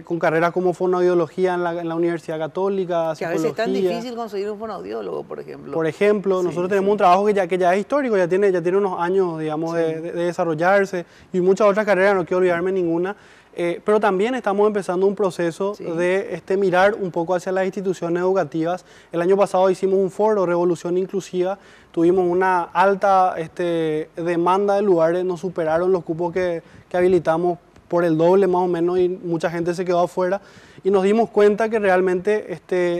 con carreras como fonoaudiología en la Universidad Católica, que a veces es tan difícil conseguir un fonoaudiólogo, por ejemplo. Por ejemplo, nosotros tenemos un trabajo que ya es histórico, ya tiene unos años, digamos, de desarrollarse, y muchas otras carreras, no quiero olvidarme ninguna. Pero también estamos empezando un proceso de mirar un poco hacia las instituciones educativas. El año pasado hicimos un foro, Revolución Inclusiva, tuvimos una alta demanda de lugares, nos superaron los cupos que habilitamos por el doble más o menos y mucha gente se quedó afuera y nos dimos cuenta que realmente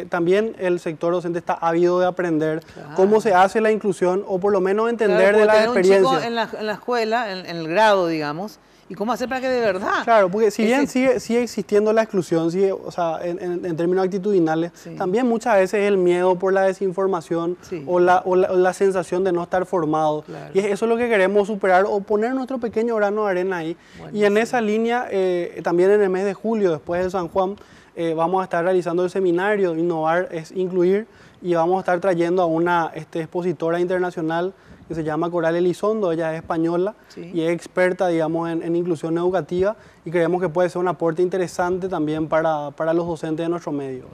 también el sector docente está ávido de aprender cómo se hace la inclusión o por lo menos entender de la experiencia. Un chico en la escuela, en el grado, digamos, y cómo hacer para que de verdad... Claro, porque si bien sigue existiendo la exclusión, o sea, en términos actitudinales, también muchas veces es el miedo por la desinformación o la sensación de no estar formado. Claro. Y eso es lo que queremos superar o poner nuestro pequeño grano de arena ahí. Buenísimo. Y en esa línea, también en el mes de julio, después de San Juan, vamos a estar realizando el seminario Innovar es Incluir y vamos a estar trayendo a una expositora internacional que se llama Coral Elizondo, ella es española y es experta, digamos, en inclusión educativa y creemos que puede ser un aporte interesante también para los docentes de nuestro medio.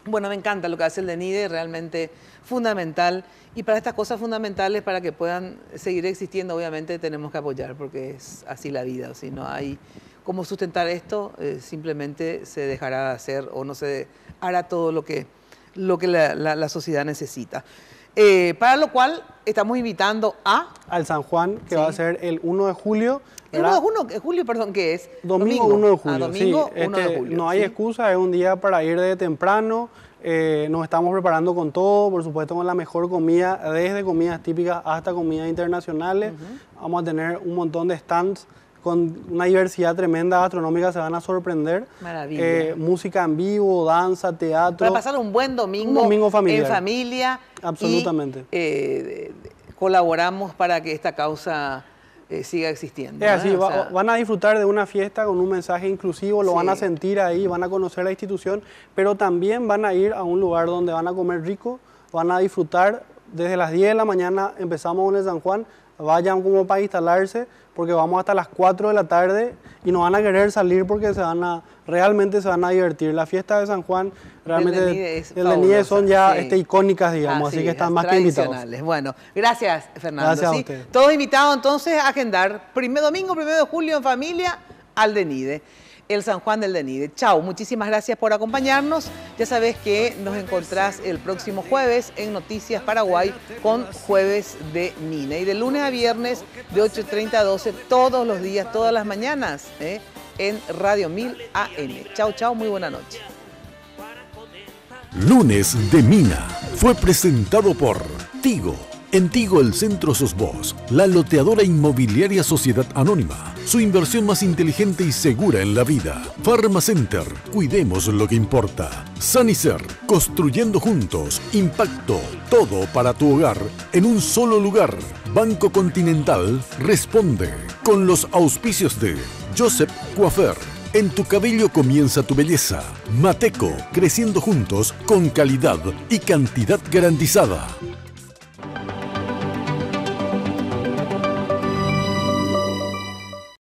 Bueno, me encanta lo que hace el DENIDE, realmente fundamental, y para estas cosas fundamentales, para que puedan seguir existiendo, obviamente tenemos que apoyar, porque es así la vida, si no hay cómo sustentar esto, simplemente se dejará de hacer o no se hará todo lo que la sociedad necesita. Para lo cual estamos invitando al San Juan, que va a ser el 1 de julio. ¿El 1 de julio, perdón, qué es? Domingo 1 de julio. Domingo 1 de julio. No hay excusa, es un día para ir de temprano. Nos estamos preparando con todo, por supuesto con la mejor comida, desde comidas típicas hasta comidas internacionales. Vamos a tener un montón de stands con una diversidad tremenda gastronómica, se van a sorprender. Maravilla. Música en vivo, danza, teatro. Para pasar un buen domingo, familiar. En familia. Absolutamente. Y colaboramos para que esta causa siga existiendo. Es así, van a disfrutar de una fiesta con un mensaje inclusivo, lo van a sentir ahí, van a conocer la institución, pero también van a ir a un lugar donde van a comer rico, van a disfrutar. Desde las 10 de la mañana empezamos con el San Juan, vayan como para instalarse, porque vamos hasta las 4 de la tarde y no van a querer salir porque realmente se van a divertir. La fiesta de San Juan, realmente el DENIDE son ya icónicas, digamos, así que están más que invitados. Bueno, gracias, Fernando. Gracias a usted. Todos invitados entonces a agendar domingo 1 de julio en familia al DENIDE. El San Juan del DENIDE. Chao, muchísimas gracias por acompañarnos. Ya sabes que nos encontrás el próximo jueves en Noticias Paraguay con Jueves de Mina. Y de lunes a viernes de 8:30 a 12 todos los días, todas las mañanas, en Radio 1000 AM. Chao, chao, muy buena noche. Lunes de Mina fue presentado por Tigo. En Tigo el centro sos vos, la loteadora inmobiliaria Sociedad Anónima. Su inversión más inteligente y segura en la vida. Pharmacenter, cuidemos lo que importa. Sanicer, construyendo juntos. Impacto, todo para tu hogar en un solo lugar. Banco Continental responde con los auspicios de Joseph Coiffeur. En tu cabello comienza tu belleza. Mateco, creciendo juntos con calidad y cantidad garantizada.